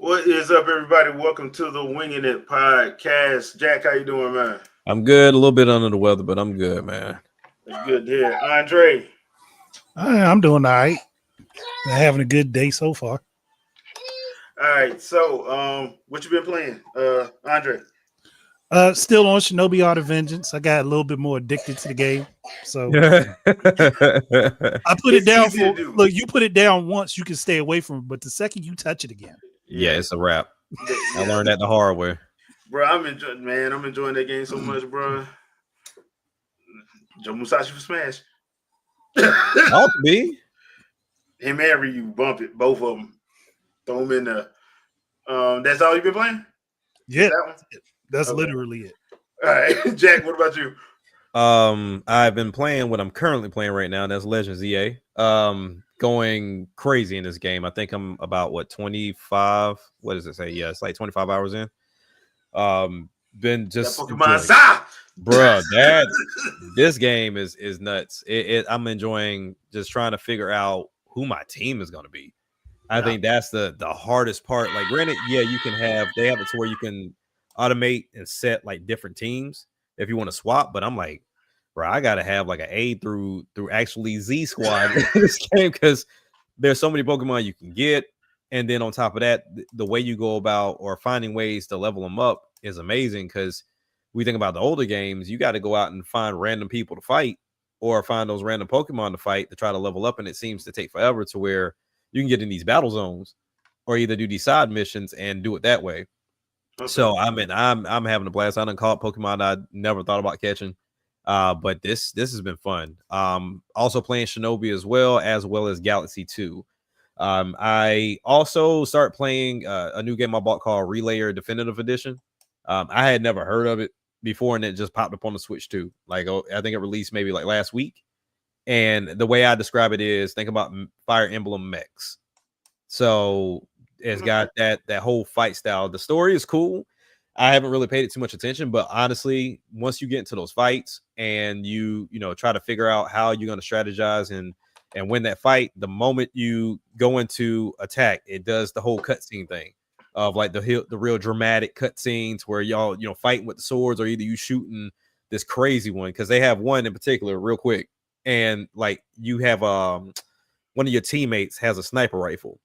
What is up, everybody? Welcome to the Wingin It podcast. Jack, how you doing, man? I'm good. A little bit under the weather, but I'm good, man. That's good to hear. Andre. I'm doing all right. Having a good day so far. All right. So, what you been playing, Andre? Still on Shinobi Art of Vengeance. I got a little bit more addicted to the game. So Yeah. I put it It's down easy to for do. look, you put it down once, you can stay away from it, but the second you touch it again. Yeah, it's a wrap. I Yeah. learned that the hard way. Bro, I'm enjoying. Man, I'm enjoying that game so much, bro. Joe Musashi for Smash. Ought to be. Him and Ryu bump it, both of them. Throw them in there. That's all you been playing? Yeah, That one? that's Okay. literally it. All right, Jack. What about you? I've been playing what I'm currently playing right now. That's Legends EA. Going crazy in this game. I think I'm about 25. What does it say? Yeah, it's like 25 hours in. Been just That Pokemon Sa! bruh, that this game is nuts. I'm enjoying just trying to figure out who my team is going to be. I think that's the hardest part. Like, granted, yeah, they have it to where you can automate and set like different teams if you want to swap. But I'm like, bro, I gotta have like an A through actually Z squad in this game because there's so many Pokemon you can get, and then on top of that, the way you go about or finding ways to level them up is amazing. Because we think about the older games, you got to go out and find random people to fight or find those random Pokemon to fight to try to level up, and it seems to take forever to where you can get in these battle zones or either do these side missions and do it that way. Okay. So I'm having a blast. I done caught Pokemon I never thought about catching. But this has been fun. Also playing Shinobi as well as Galaxy 2. I also start playing a new game I bought called Relayer Definitive Edition. I had never heard of it before, and it just popped up on the Switch too. Like, I think it released maybe like last week. And the way I describe it is, think about Fire Emblem mechs. So it's got that whole fight style. The story is cool. I haven't really paid it too much attention, but honestly, once you get into those fights and you try to figure out how you're going to strategize and win that fight, the moment you go into attack, it does the whole cutscene thing of like the real dramatic cutscenes where y'all fighting with the swords, or either you shooting this crazy one, because they have one in particular real quick, and like you have one of your teammates has a sniper rifle.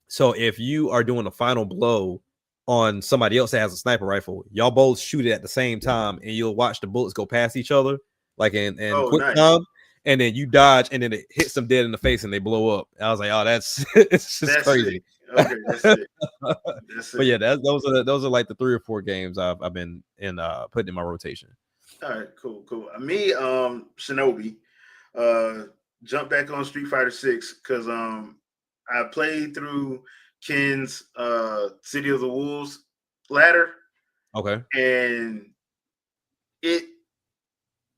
So if you are doing a final blow on somebody else that has a sniper rifle, y'all both shoot it at the same time, and you'll watch the bullets go past each other, like in quick time, and then you dodge, and then it hits them dead in the face, and they blow up. I was like, oh, that's it's just crazy. Okay, that's it. But yeah, those are like the 3 or 4 games I've been putting in my rotation. All right, cool. Me, Shinobi, jumped back on Street Fighter 6 because I played through Ken's City of the Wolves ladder. Okay. And it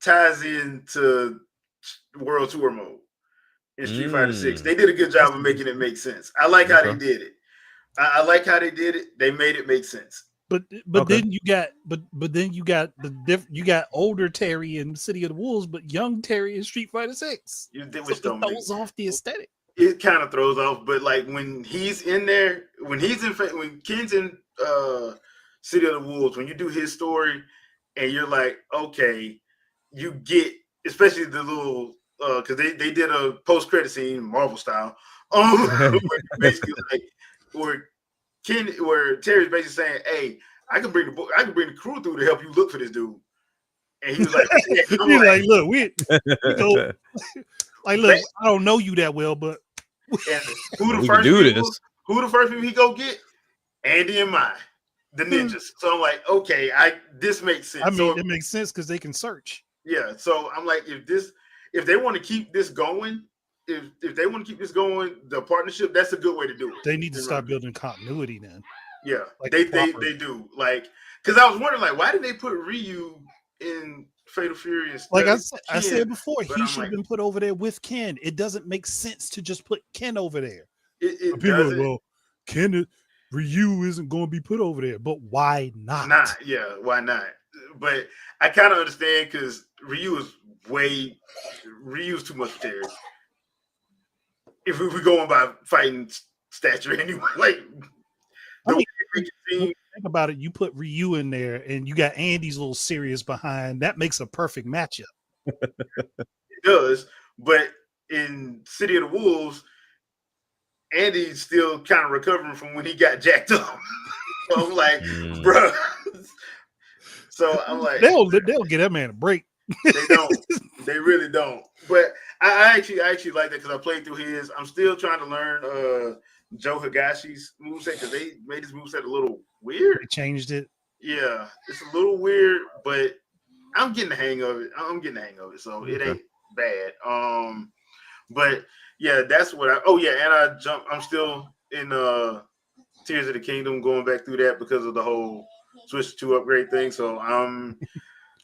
ties into World Tour mode in Street Fighter 6. They did a good job of making it make sense. I like how they did it. I like how they did it. They made it make sense. But then you got older Terry in City of the Wolves, but young Terry in Street Fighter 6. Which so it throws off the aesthetic. It kind of throws off, but like when he's in there, when Ken's in City of the Wolves, when you do his story, and you're like, okay, you get, especially the little because they did a post credit scene, Marvel style, basically like where Terry's basically saying, "Hey, I can bring the crew through to help you look for this dude," and he was like, "He's like, look, we go." Like, look, I don't know you that well, but who the first people he go get? Andy and the ninjas. So I'm like, okay, this makes sense. I mean, it makes sense because they can search. Yeah. So I'm like, if they want to keep this going, if they want to keep this going, the partnership, that's a good way to do it. They need to start building continuity then. Yeah, like they do. Like, because I was wondering, like, why did they put Ryu in Fatal Fury instead? Like I said before, he should have been put over there with Ken. It doesn't make sense to just put Ken over there. People are like, well, Ryu isn't going to be put over there, but why not? Why not? But I kind of understand because Ryu's too much for Terry. If we going by fighting stature anyway, like, I mean, think about it. You put Ryu in there, and you got Andy's little serious behind. That makes a perfect matchup. It does, but in City of the Wolves, Andy's still kind of recovering from when he got jacked up. So I'm like, bro. So I'm like, they'll get that man a break. They don't. They really don't. But I actually like that because I played through his. I'm still trying to learn Joe Higashi's moveset because they made his moveset a little weird. They changed it. Yeah, it's a little weird, but I'm getting the hang of it. So it ain't bad. But yeah, that's what I'm still in Tears of the Kingdom, going back through that because of the whole Switch 2 upgrade thing. So I'm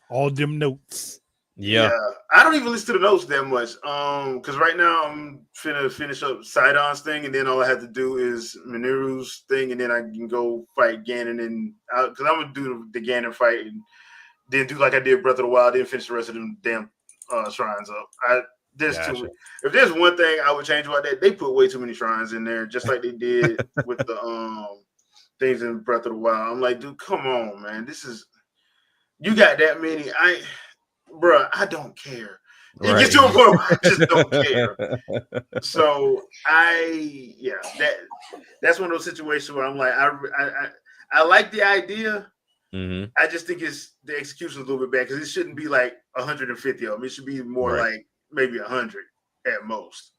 all them notes. Yeah, I don't even listen to the notes that much. Because right now I'm finna finish up Sidon's thing, and then all I have to do is Mineru's thing, and then I can go fight Ganon, and because I'm gonna do the Ganon fight, and then do like I did Breath of the Wild, then finish the rest of them damn shrines up. If there's one thing I would change about that, they put way too many shrines in there, just like they did with the things in Breath of the Wild. I'm like, dude, come on, man, you got that many. Bruh, I don't care. It gets to a point where I just don't care. So that's one of those situations where I'm like, I like the idea. Mm-hmm. I just think the execution is a little bit bad because it shouldn't be like 150 of them. It should be more like maybe 100 at most.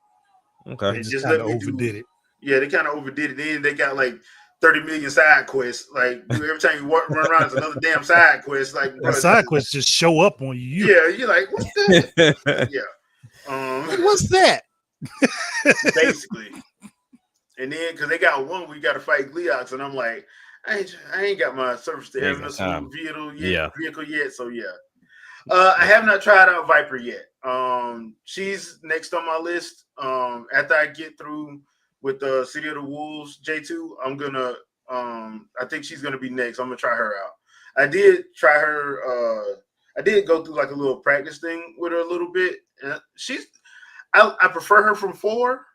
Okay, they just kind of overdid it. Yeah, they kind of overdid it. Then they got like 30 million side quests. Like every time you run around, it's another damn side quest. Like side quests just show up on you. Yeah, you're like, what's that? Yeah. What's that? Basically. And then because they got one where you got to fight Gleox, and I'm like, I ain't got my surface to air missile vehicle yet. So yeah. I have not tried out Viper yet. She's next on my list. After I get through with the City of the Wolves J2, I'm gonna I think she's gonna be next. I'm gonna try her out. I did try her. I did go through like a little practice thing with her a little bit. I prefer her from 4,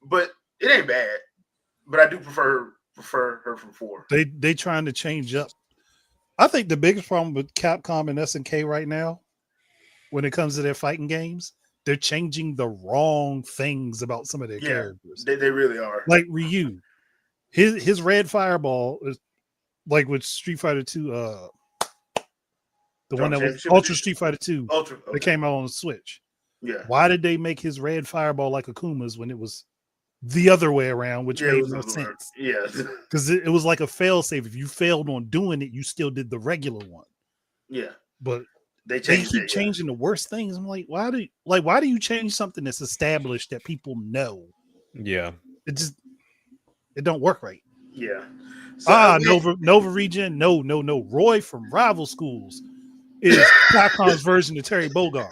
but it ain't bad. But I do prefer her from 4. They trying to change up. I think the biggest problem with Capcom and SNK right now, when it comes to their fighting games, they're changing the wrong things about some of their characters. They really are. Like Ryu, his red fireball is like with Street Fighter 2. The one that was Ultra Street Fighter 2 that came out on the Switch. Yeah. Why did they make his red fireball like Akuma's when it was the other way around, which made no sense? Yeah. Because it was like a fail-safe. If you failed on doing it, you still did the regular one. Yeah. But they keep changing the worst things. I'm like, why do you change something that's established that people know? Yeah. It don't work right. Yeah. So, Nova Region. No. Roy from Rival Schools is Capcom's version of Terry Bogard.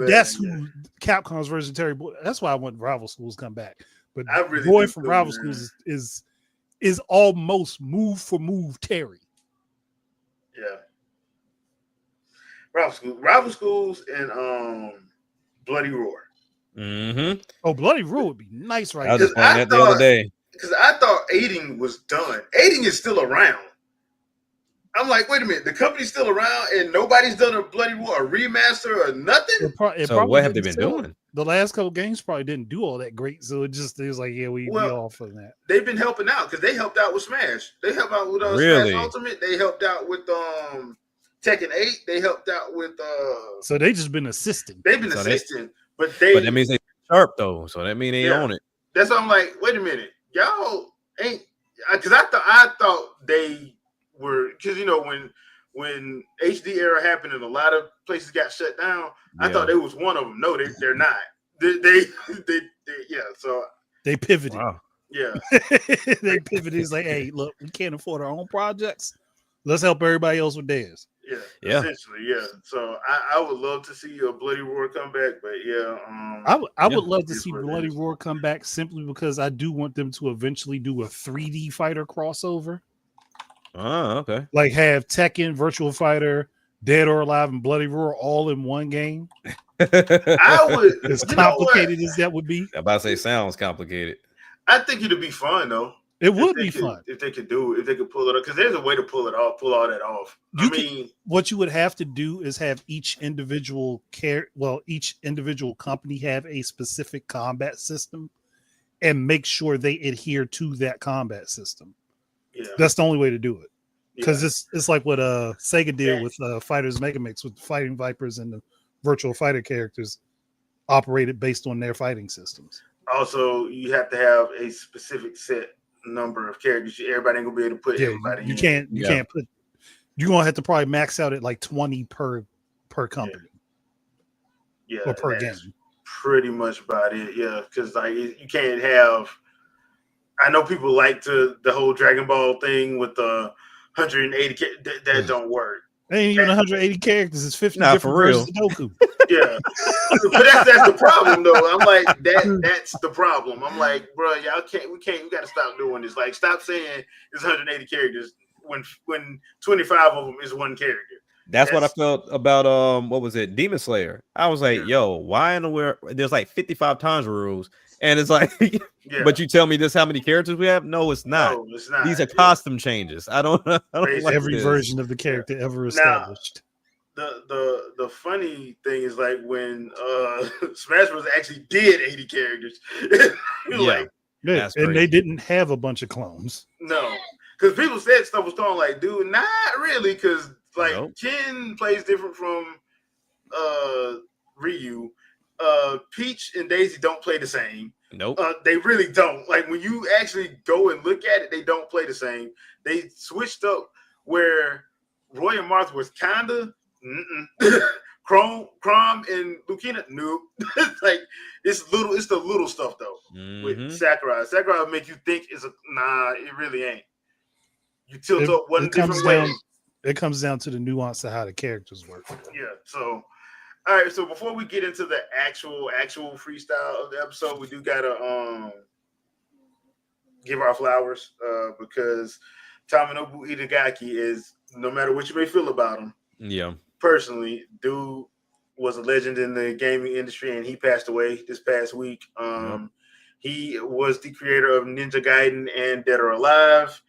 That's who Capcom's version of Terry Bogard. That's why I want Rival Schools to come back. But Roy from Rival Schools is almost move for move Terry. Yeah. Rival Schools and Bloody Roar. Mm-hmm. Oh, Bloody Roar would be nice right now. I was just playing that the other day. Because I thought Aiding was done. Aiding is still around. I'm like, wait a minute, the company's still around and nobody's done a Bloody Roar, a remaster, or nothing? So what have they been doing? The last couple games probably didn't do all that great, so it was like, yeah, we all for that. They've been helping out because they helped out with Smash. They helped out with Smash Ultimate. They helped out with Tekken 8. They helped out with So they just been assisting. They've been assisting, but that means they sharp though. So that means they own it. That's why I'm like, wait a minute, y'all ain't, because I thought they were, because when HD era happened and a lot of places got shut down, I thought they was one of them. No, they're not. They So they pivoted. Wow. Yeah, they pivoted. It's like, hey, look, we can't afford our own projects. Let's help everybody else with theirs. Yeah, essentially, yeah. So I would love to see a Bloody Roar come back, but I would love to see Bloody Roar come back simply because I do want them to eventually do a 3D fighter crossover. Oh, okay. Like have Tekken, Virtual Fighter, Dead or Alive, and Bloody Roar all in one game. I would. As complicated as that would be. I'm about to say sounds complicated. I think it'd be fun though. It would be fun if they could pull it up, because there's a way to pull all that off. What you would have to do is have each individual each individual company have a specific combat system and make sure they adhere to that combat system. Yeah, that's the only way to do it. Because it's like what Sega did with Fighters Megamix with the Fighting Vipers and the Virtual Fighter characters operated based on their fighting systems. Also, you have to have a specific set number of characters. Everybody ain't gonna be able to put everybody. You can't put. You're gonna have to probably max out at like 20 per company. Yeah, or per game. Pretty much about it. Yeah, because like you can't have. I know people like the whole Dragon Ball thing with the 180. That don't work. Ain't even 180 characters. It's 50 different versions of Goku. Yeah, but that's the problem though. I'm like that's the problem. I'm like, bro, we got to stop doing this. Like, stop saying it's 180 characters when 25 of them is one character. That's what I felt about what was it, Demon Slayer. I was like, yo, why in the world there's like 55 times rules, and it's like but you tell me this how many characters we have? No, it's not. No, it's not. These are costume changes. I don't like every version of the character ever established. Now, the funny thing is, like, when Smash Bros. Actually did 80 characters. And they didn't have a bunch of clones. No, because people said stuff was thrown like, dude, not really, because like Ken plays different from Ryu. Peach and Daisy don't play the same. Nope. They really don't. Like, when you actually go and look at it, they don't play the same. They switched up where Roy and Martha was kinda Chrome and Lucina, nope. Like, it's the little stuff though. With Sakurai will make you think it really ain't. You tilt up one different way. It comes down to the nuance of how the characters work. Yeah. So, all right. So before we get into the actual freestyle of the episode, we do gotta give our flowers because Tomonobu Itagaki is, no matter what you may feel about him, personally, dude was a legend in the gaming industry, and he passed away this past week. He was the creator of Ninja Gaiden and Dead or Alive.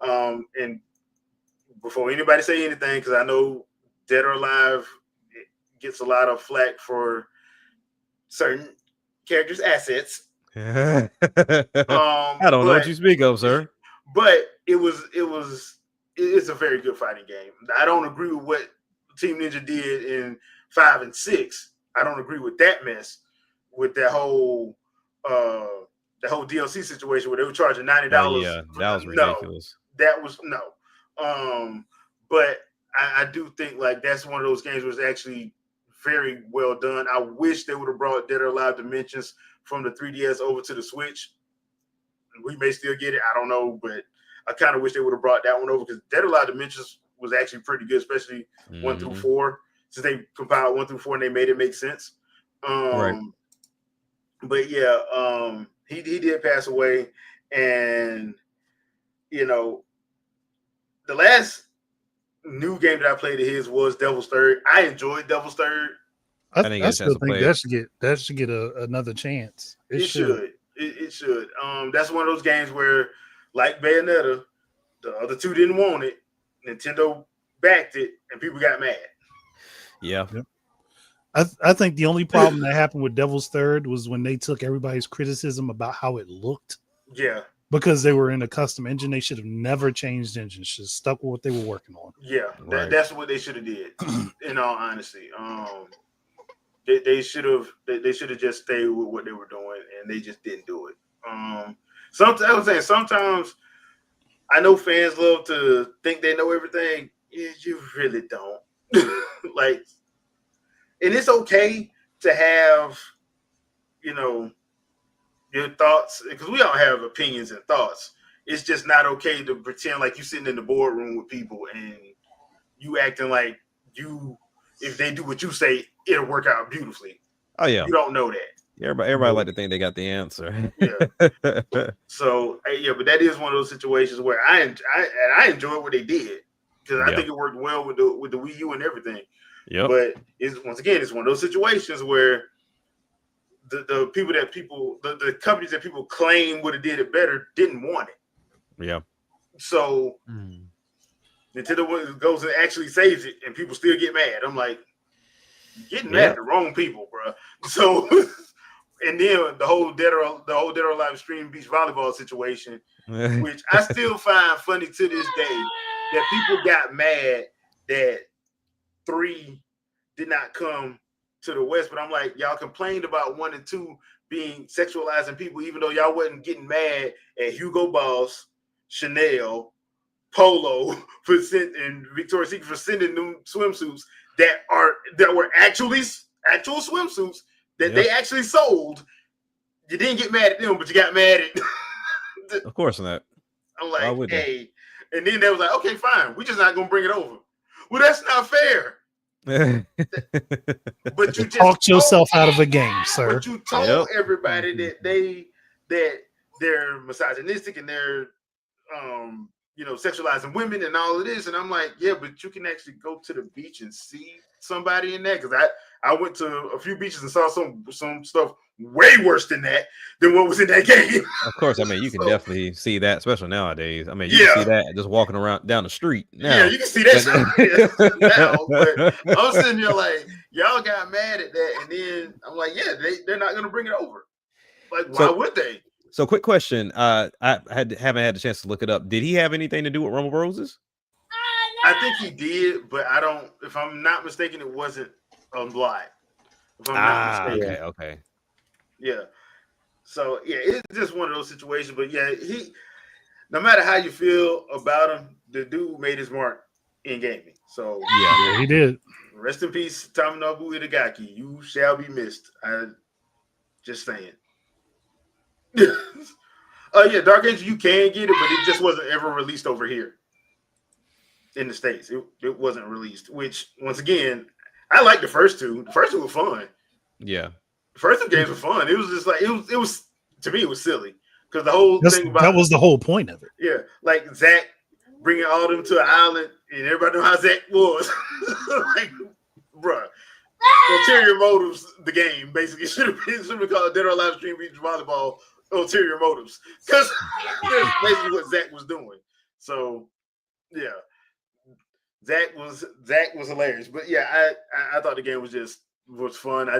And before anybody say anything, because I know Dead or Alive gets a lot of flack for certain characters' assets. I don't know what you speak of, sir. But it's a very good fighting game. I don't agree with what Team Ninja did in 5 and 6. I don't agree with that mess, with that whole DLC situation where they were charging $90. That was ridiculous. That was but I do think like that's one of those games where it's actually very well done. I wish they would have brought Dead or Alive Dimensions from the 3DS over to the Switch. We may still get it. I don't know, but I kind of wish they would have brought that one over, because Dead or Alive Dimensions was actually pretty good, especially 1 through 4. Since they compiled 1 through 4 and they made it make sense. But yeah, he did pass away, and the last new game that I played of his was Devil's Third. I enjoyed Devil's Third. I still think that should get another chance. It should. It should. That's one of those games where, like Bayonetta, the other two didn't want it. Nintendo backed it, and people got mad. Yeah. I think the only problem that happened with Devil's Third was when they took everybody's criticism about how it looked. Yeah. Because they were in a custom engine, they should have never changed engines. Should have stuck with what they were working on. Yeah, that's what they should have did. In all honesty, they should have just stayed with what they were doing, and they just didn't do it. Sometimes I know fans love to think they know everything. You really don't. Like, and it's okay to have, your thoughts, because we all have opinions and thoughts. It's just not okay to pretend like you're sitting in the boardroom with people and you acting like if they do what you say, it'll work out beautifully. Oh yeah, you don't know that. Everybody like to think they got the answer. Yeah. So but that is one of those situations where I enjoy what they did, because I think it worked well with the Wii U and everything. Yeah. But it's one of those situations where the people that the companies that people claim would have did it better didn't want it. Yeah. So Nintendo goes and actually saves it, and people still get mad. I'm like, you're getting mad at the wrong people, bro. So, and then the whole Dead or Alive Extreme Beach Volleyball situation, which I still find funny to this day, that people got mad that 3 did not come to the West. But I'm like, y'all complained about 1 and 2 being sexualizing people, even though y'all wasn't getting mad at Hugo Boss, Chanel, Polo and Victoria's Secret for sending them swimsuits that were actual swimsuits that they actually sold. You didn't get mad at them, but you got mad at. Of course not. I'm like, hey, and then they was like, okay, fine, we're just not gonna bring it over. Well, that's not fair. But you just talked yourself out of a game, sir. But you told everybody that they're misogynistic and they're sexualizing women and all of this. And I'm like, yeah, but you can actually go to the beach and see somebody in that. Because I went to a few beaches and saw some stuff way worse than what was in that game. Of course, I mean, you can definitely see that, especially nowadays. I mean, you can see that just walking around down the street now. Yeah, you can see that now. But I'm sitting there like, y'all got mad at that. And then I'm like, yeah, they're not going to bring it over. Like, why would they? So, quick question. I haven't had the chance to look it up. Did he have anything to do with Rumble Roses? I think he did, but I don't. If I'm not mistaken, it wasn't on live. If I'm not mistaken, okay. Yeah. So yeah, it's just one of those situations. But yeah, no matter how you feel about him, the dude made his mark in gaming. So yeah, he did. Rest in peace, Tomonobu Itagaki. You shall be missed. I just saying. Yeah, Dark Angel, you can get it, but it just wasn't ever released over here in the States. It wasn't released, which once again, I like the first two. The first two were fun. Yeah. The first two games were fun. It was just like it was to me, it was silly. Because the whole thing about that was the whole point of it. Yeah. Like Zach bringing all them to an island and everybody know how Zach was. Like, bruh. Ulterior motives, the game basically should have been called Dead or Alive Extreme Beach Volleyball. Ulterior motives, because that's basically what Zach was doing. So, yeah, Zach was hilarious. But yeah, I thought the game was fun. I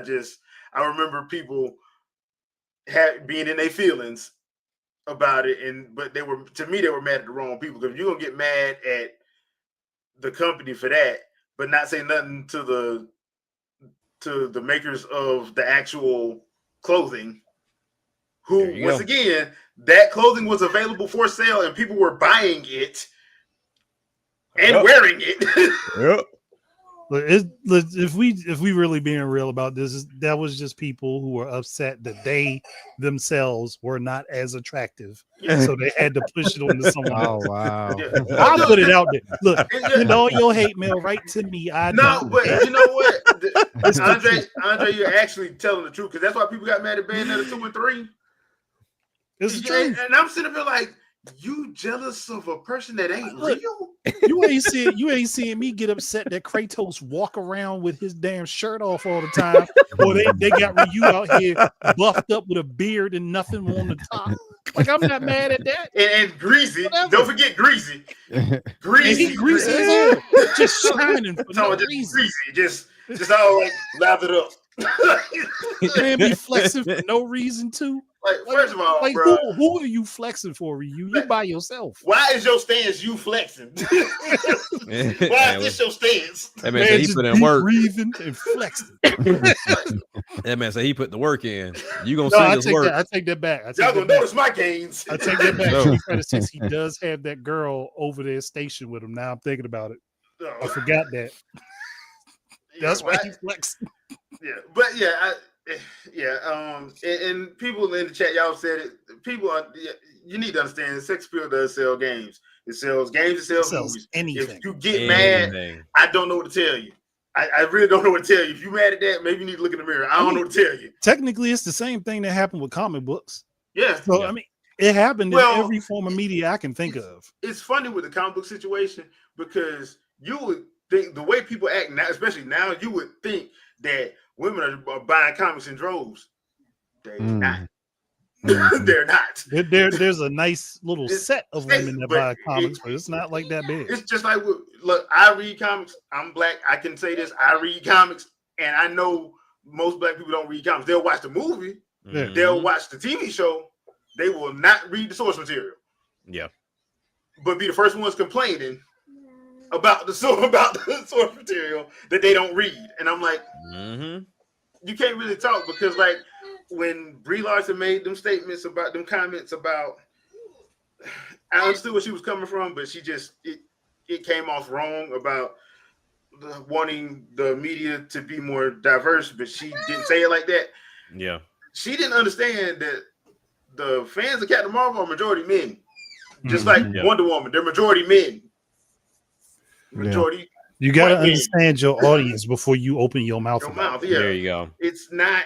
remember people being in their feelings about it, but they were mad at the wrong people. Because you're gonna get mad at the company for that, but not say nothing to the makers of the actual clothing. Who, once again, that clothing was available for sale and people were buying it and wearing it. If we really being real about this, that was just people who were upset that they themselves were not as attractive, so they had to push it onto someone else. Oh wow! Yeah. I'll put it out there. Look, send all your hate mail right to me. But you know what, Andre, you're actually telling the truth, because that's why people got mad at Bayonetta 2 and 3. It's true. And I'm sitting there like, you jealous of a person that ain't real? You ain't seeing me get upset that Kratos walk around with his damn shirt off all the time, or they got Ryu out here buffed up with a beard and nothing on the top. Like, I'm not mad at that. And greasy. Whatever. Don't forget greasy. Greasy as hell. Just shining for no reason. Greasy. Just all like lathered up. Man, be flexing for no reason too. Like, first of all, like, bro, who are you flexing for? You by yourself. Why is your stance you flexing? Why is this your stance? That man said he put in work. Breathing and flexing. That man said he put the work in. You gonna see his work? I take that back. Y'all gonna notice my gains. I take that back. Since he does have that girl over there stationed with him. Now I'm thinking about it. No. I forgot that. That's why he flexing. Yeah, but and people in the chat, y'all said it. You need to understand, sex appeal does sell games. It sells games. It sells movies. Anything. If you get mad, I don't know what to tell you. I really don't know what to tell you. If you're mad at that, maybe you need to look in the mirror. I don't know what to tell you. Technically, it's the same thing that happened with comic books. Yeah. So I mean, it happened in every form of media I can think of. It's funny with the comic book situation, because you would think the way people act now, especially now, you would think that women are buying comics in droves. They're not. Mm. Mhm. They're not. There's a nice little It's- set of women that but buy comics, but it's not like that big. It's just like, look, I read comics. I'm black. I can say this. I read comics, and I know most black people don't read comics. They'll watch the movie. Yeah. They'll watch the TV show. They will not read the source material. Yeah. But be the first ones complaining about the source material that they don't read. And I'm like, you can't really talk because, like, when Brie Larson made them statements about them comments about, I understood where she was coming from, but she just it came off wrong about wanting the media to be more diverse, but she didn't say it like that. Yeah. She didn't understand that the fans of Captain Marvel are majority men. Just like Wonder Woman, they're majority men. Majority. You got to white men. understand your audience before you open your mouth. Yeah. There you go. It's not,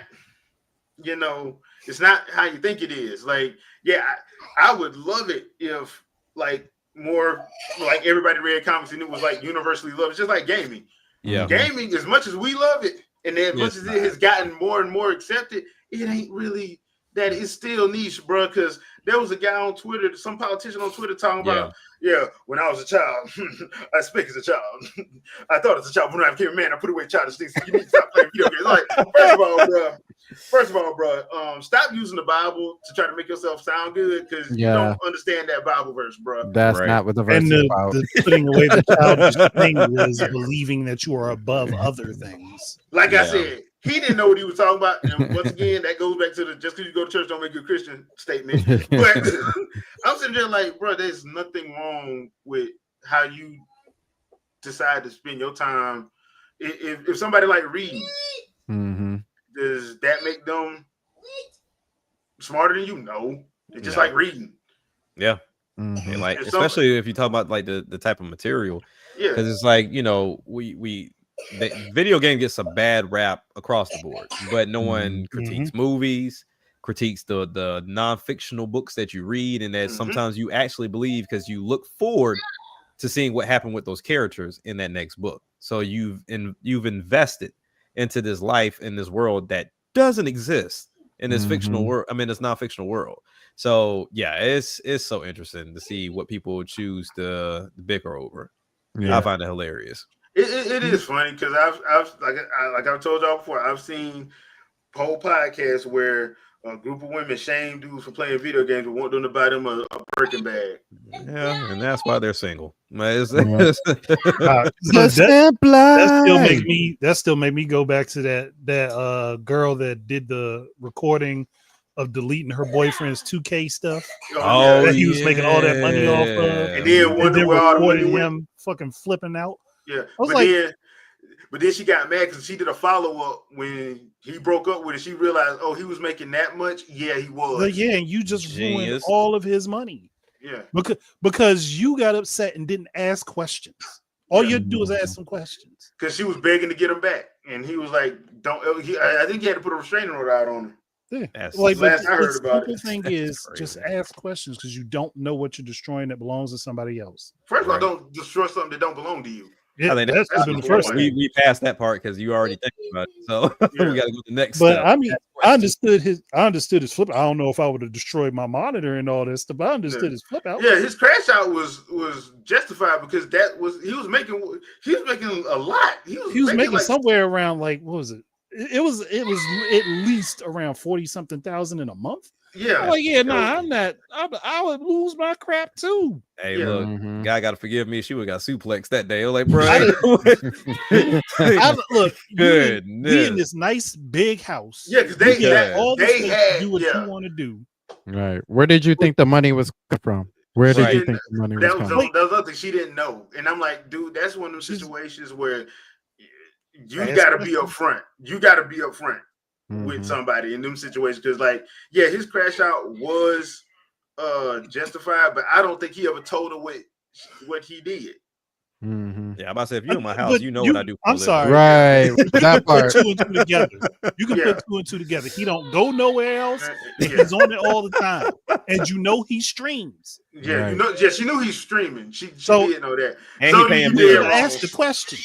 it's not how you think it is. Like, yeah, I would love it if, like, more, like, everybody read comics and it was, like, universally loved. It's just like gaming. Yeah. Gaming, as much as we love it, and as much as it has gotten more and more accepted, it ain't really that. It's still niche, bro, because there was a guy on Twitter, some politician on Twitter talking about, when I was a child, I speak as a child. I thought as a child, when I became a man, I put away childish things. You need to stop playing video games. Like, first of all, bro, stop using the Bible to try to make yourself sound good because you don't understand that Bible verse, bro. That's not what the verse is about. The putting away the childish thing is believing that you are above other things. Like I said, he didn't know what he was talking about. And once again, that goes back to the just because you go to church don't make you a Christian statement. But I'm sitting there like, bro, there's nothing wrong with how you decide to spend your time. If somebody like reading, does that make them smarter than you? No. It's just like reading. Yeah. And like, especially if you talk about like the type of material. Yeah. Because it's like, the video game gets a bad rap across the board, but no one critiques movies, critiques the non-fictional books that you read, and that sometimes you actually believe because you look forward to seeing what happened with those characters in that next book. So you've invested into this life in this world that doesn't exist in this fictional world. I mean, this non-fictional world. So yeah, it's so interesting to see what people choose to bicker over. I find it hilarious. It is funny because I've told y'all before, I've seen whole podcasts where a group of women shame dudes for playing video games and want them to buy them a Birkin bag. Yeah, and that's why they're single. That still made me go back to that girl that did the recording of deleting her boyfriend's 2K stuff. That he was making all that money off of, and then wonder where all the money went. Him fucking flipping out. Yeah, but then she got mad because she did a follow-up when he broke up with her. She realized, he was making that much. Yeah, he was. But yeah, and you just ruined all of his money. Yeah, because you got upset and didn't ask questions. All you had to do was ask some questions. Because she was begging to get him back, and he was like, "Don't." I think he had to put a restraining order out on her. Yeah. That's like, last I heard about it. The thing is, just ask questions because you don't know what you're destroying that belongs to somebody else. First of all, don't destroy something that don't belong to you. Yeah, I think that's been the first thing. We passed that part because you already think about it. So we got to go to the next but step. I mean, I understood his flip. I don't know if I would have destroyed my monitor and all this stuff, but I understood his flip out. Yeah, his crash out was justified because he was making a lot. He was making somewhere around like, what was it? It was at least around 40-something thousand in a month. Yeah. I'm not. I would lose my crap too. Hey, look, guy got to forgive me. She would have got suplexed that day. I was like, bro, look, good. We in this nice big house. Yeah, because they had all this to do what you want to do. Right. Where did you think the money was from? Where did you think the money was coming? That was nothing she didn't know. And I'm like, dude, that's one of those situations where you got to be upfront. You got to be upfront with somebody in them situations because, like, yeah, his crash out was justified, but I don't think he ever told her what he did. Yeah, I'm about to say, if you're in my house, you know what I do. I'm sorry, right? That part. Put two and two together. You can put two and two together. He don't go nowhere else. He's on it all the time, and you know he streams. Yeah, right. She knew he's streaming. She did know that. And so he paying you did ask the question.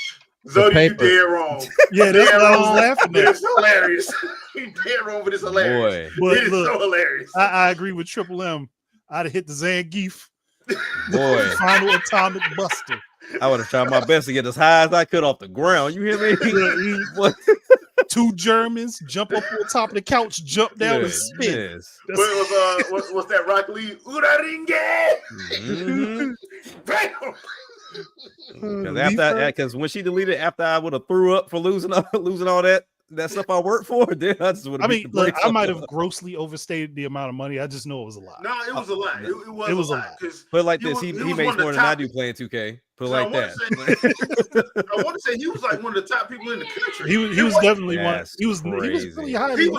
Zodi, you paper. dead wrong. Yeah, that's Dead what I was wrong, laughing but at. it's hilarious. You dead wrong, but it's hilarious. Boy, But It is look, so hilarious. I agree with Triple M. I'd have hit the Zangief, boy. final atomic buster. I would have tried my best to get as high as I could off the ground. You hear me? Look, two Germans jump up on top of the couch, jump down, and spin. Goodness. But it was what's that Rock Lee? Uraringe! Mhm. Bam! Because after because when she deleted after I would have threw up for losing all that stuff I worked for, then I just would have. I mean, look, I might have grossly overstated the amount of money. I just know it was a lot. No, it was a lot. It was a lot. Put it like this: he was makes one of the more than I top- do playing 2K. Put it So like that. I want to say he was like one of the top people in the country. He was definitely one. That's He was crazy. really high. He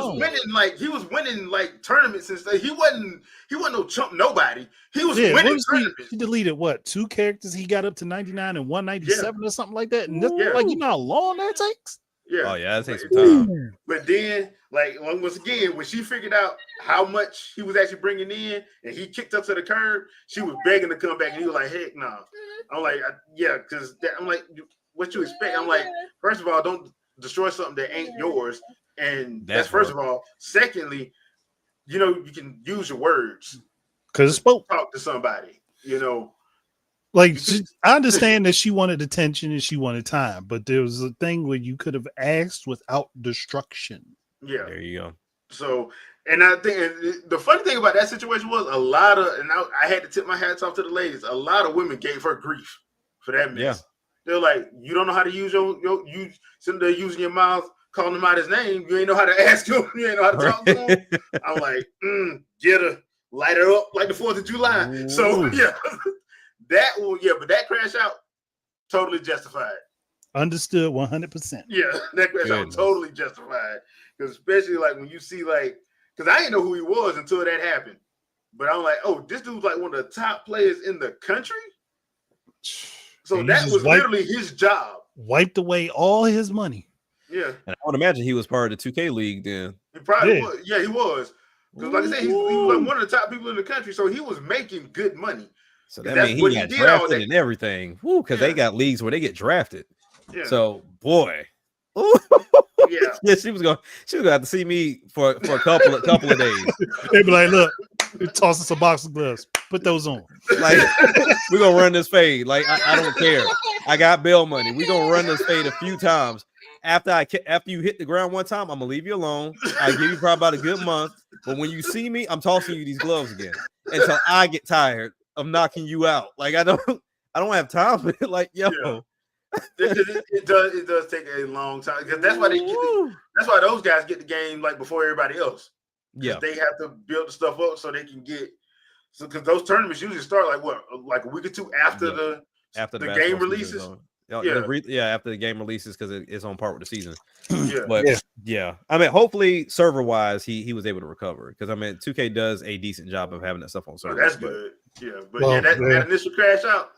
was winning like tournaments and stuff. He wasn't no chump nobody. He was winning tournaments. He deleted what 2 characters? He got up to 99 and 197 or something like that. And Yeah. like, you know how long that takes? Yeah. Oh yeah, that takes some time. But then, like once again, when she figured out how much he was actually bringing in, and he kicked up to the curb, she was begging to come back, and he was like, "Heck no!" I'm like, "Yeah," because I'm like, "What you expect?" I'm like, first of all, don't destroy something that ain't yours, and that's first of all. Secondly, you can use your words because it spoke. Talk to somebody, Like, I understand that she wanted attention and she wanted time, but there was a thing where you could have asked without destruction. Yeah, there you go. So, and I think the funny thing about that situation was a lot of, and I had to tip my hats off to the ladies. A lot of women gave her grief for that mess. Yeah. They're like, you don't know how to use you sitting there using your mouth, calling him out his name. You ain't know how to ask him. You ain't know how to talk to him. I'm like, get her, light her up like the 4th of July. Ooh. So yeah. But that crash out totally justified. Understood 100%. Yeah, that crash out totally justified. Because especially like when you see because I didn't know who he was until that happened. But I'm like, oh, this dude's like one of the top players in the country. So and that was literally his job. Wiped away all his money. Yeah. And I would imagine he was part of the 2K league then. He probably was. Yeah, he was. Because like I said, he was like one of the top people in the country. So he was making good money. So that means he got drafted and everything. Because they got leagues where they get drafted. Yeah. So boy. Yeah, she was gonna have to see me for a couple of days. They'd be like, look, toss us a box of gloves. Put those on. Like, we're gonna run this fade. Like, I don't care. I got bail money. We're gonna run this fade a few times. After you hit the ground one time, I'm gonna leave you alone. I'll give you probably about a good month. But when you see me, I'm tossing you these gloves again until I get tired of knocking you out. Like, I don't have time for it. Like, yo. Yeah. It does take a long time because that's why that's why those guys get the game like before everybody else. Yeah, they have to build the stuff up so they can get because those tournaments usually start like a week or two after the game releases. After the game releases because it's on par with the season. Yeah, I mean, hopefully server wise he was able to recover because I mean 2K does a decent job of having that stuff on server. That's good. Yeah, but that initial crash out.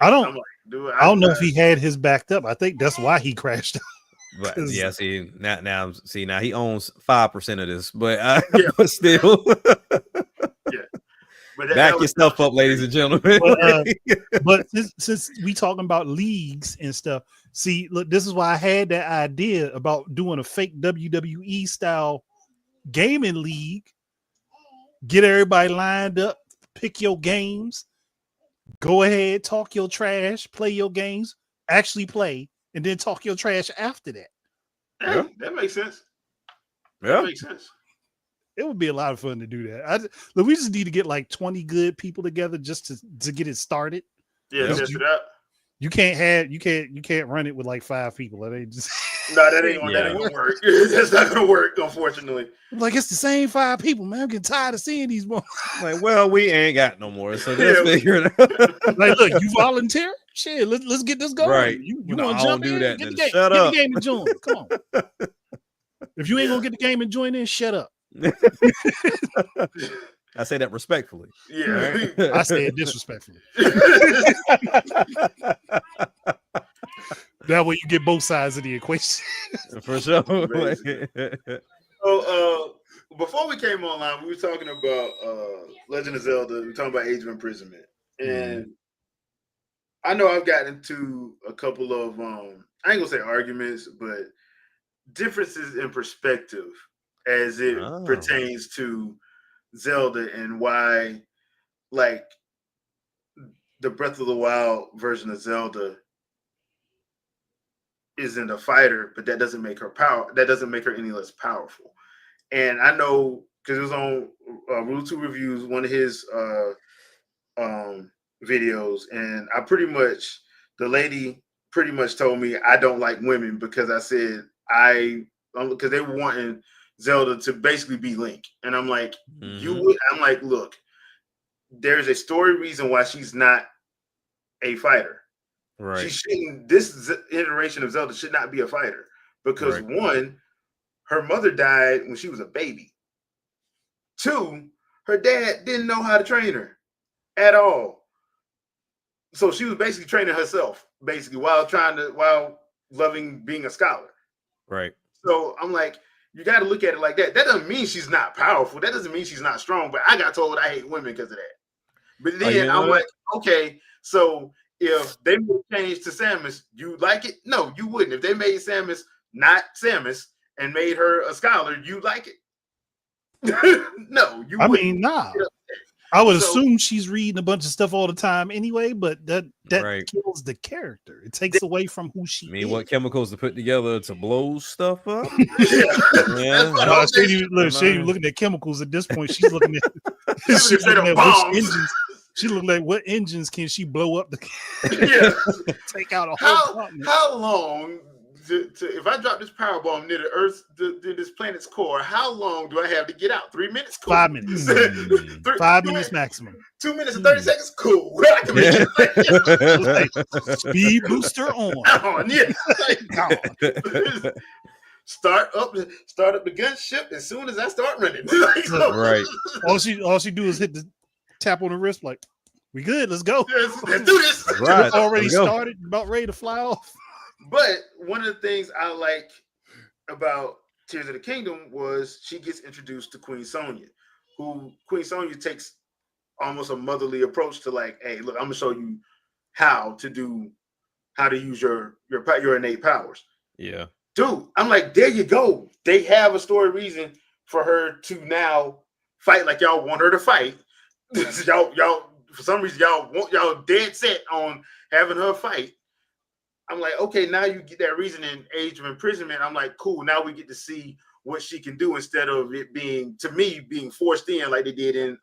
I don't know if he had his backed up. I think that's why he crashed out. But yeah, now he owns 5% of this, but but still, But back your stuff up, ladies and gentlemen. But since we talking about leagues and stuff, see, look, this is why I had that idea about doing a fake WWE style gaming league. Get everybody lined up, pick your games. Go ahead, talk your trash, play your games, actually play, and then talk your trash after that. Yeah, that makes sense. Yeah, that makes sense. It would be a lot of fun to do that. We just need to get like 20 good people together just to get it started. Yeah, test it out. You can't run it with like 5 people. That ain't just that ain't gonna work. That's not gonna work, unfortunately. Like it's the same 5 people, man. I'm getting tired of seeing these ones. Like, well, we ain't got no more, so let's figure it out. Like, look, you volunteer? Shit, let's get this going. Right. You want to jump in? That, get shut up. Get the game and join. Come on. If you ain't gonna get the game and join in, shut up. I say that respectfully. Yeah, right? I say it disrespectfully. That way you get both sides of the equation. For sure. So before we came online, we were talking about Legend of Zelda. We were talking about Age of Imprisonment. And I know I've gotten into a couple of I ain't gonna say arguments, but differences in perspective as it Oh. pertains to Zelda and why like the Breath of the Wild version of Zelda isn't a fighter, but that doesn't make her power. That doesn't make her any less powerful. And I know because it was on Rule Two Reviews, one of his videos, and I pretty much the lady pretty much told me I don't like women because I said because they were wanting Zelda to basically be Link, and I'm like, I'm like, look, there's a story reason why she's not a fighter. Right. She shouldn't. This iteration of Zelda should not be a fighter because one, her mother died when she was a baby. Two, her dad didn't know how to train her at all. So she was basically training herself, basically, while loving being a scholar. Right. So I'm like, you got to look at it like that. That doesn't mean she's not powerful. That doesn't mean she's not strong. But I got told I hate women because of that. But then I'm like, okay, so if they would change to Samus, you like it? No, you wouldn't. If they made Samus not Samus and made her a scholar, you like it? No, you wouldn't. mean, nah. I would assume she's reading a bunch of stuff all the time anyway, but that kills the character. It takes away from who she is. What chemicals to put together to blow stuff up? No, she looking at chemicals at this point. She's looking at she's looking at which engines. She's looking at what engines can she blow up take out a whole continent. How long if I drop this power bomb near the Earth, this planet's core, how long do I have to get out? 3 minutes? Cool. 5 minutes. 5 minutes maximum. 2 minutes and 30 seconds? Cool. I can make it. Speed booster on. Start up the gunship as soon as I start running. Right. All she do is hit the tap on the wrist like, we good, let's go. Let's do this. Right. Already started, about ready to fly off. But one of the things I like about Tears of the Kingdom was she gets introduced to Queen Sonya, who Queen Sonya takes almost a motherly approach to like, hey, look, I'm gonna show you how to use your innate powers. Yeah. Dude, I'm like, there you go. They have a story reason for her to now fight like y'all want her to fight. y'all for some reason y'all dead set on having her fight. I'm like, okay, now you get that reason in Age of Imprisonment. I'm like, cool. Now we get to see what she can do instead of it being, to me, being forced in like they did in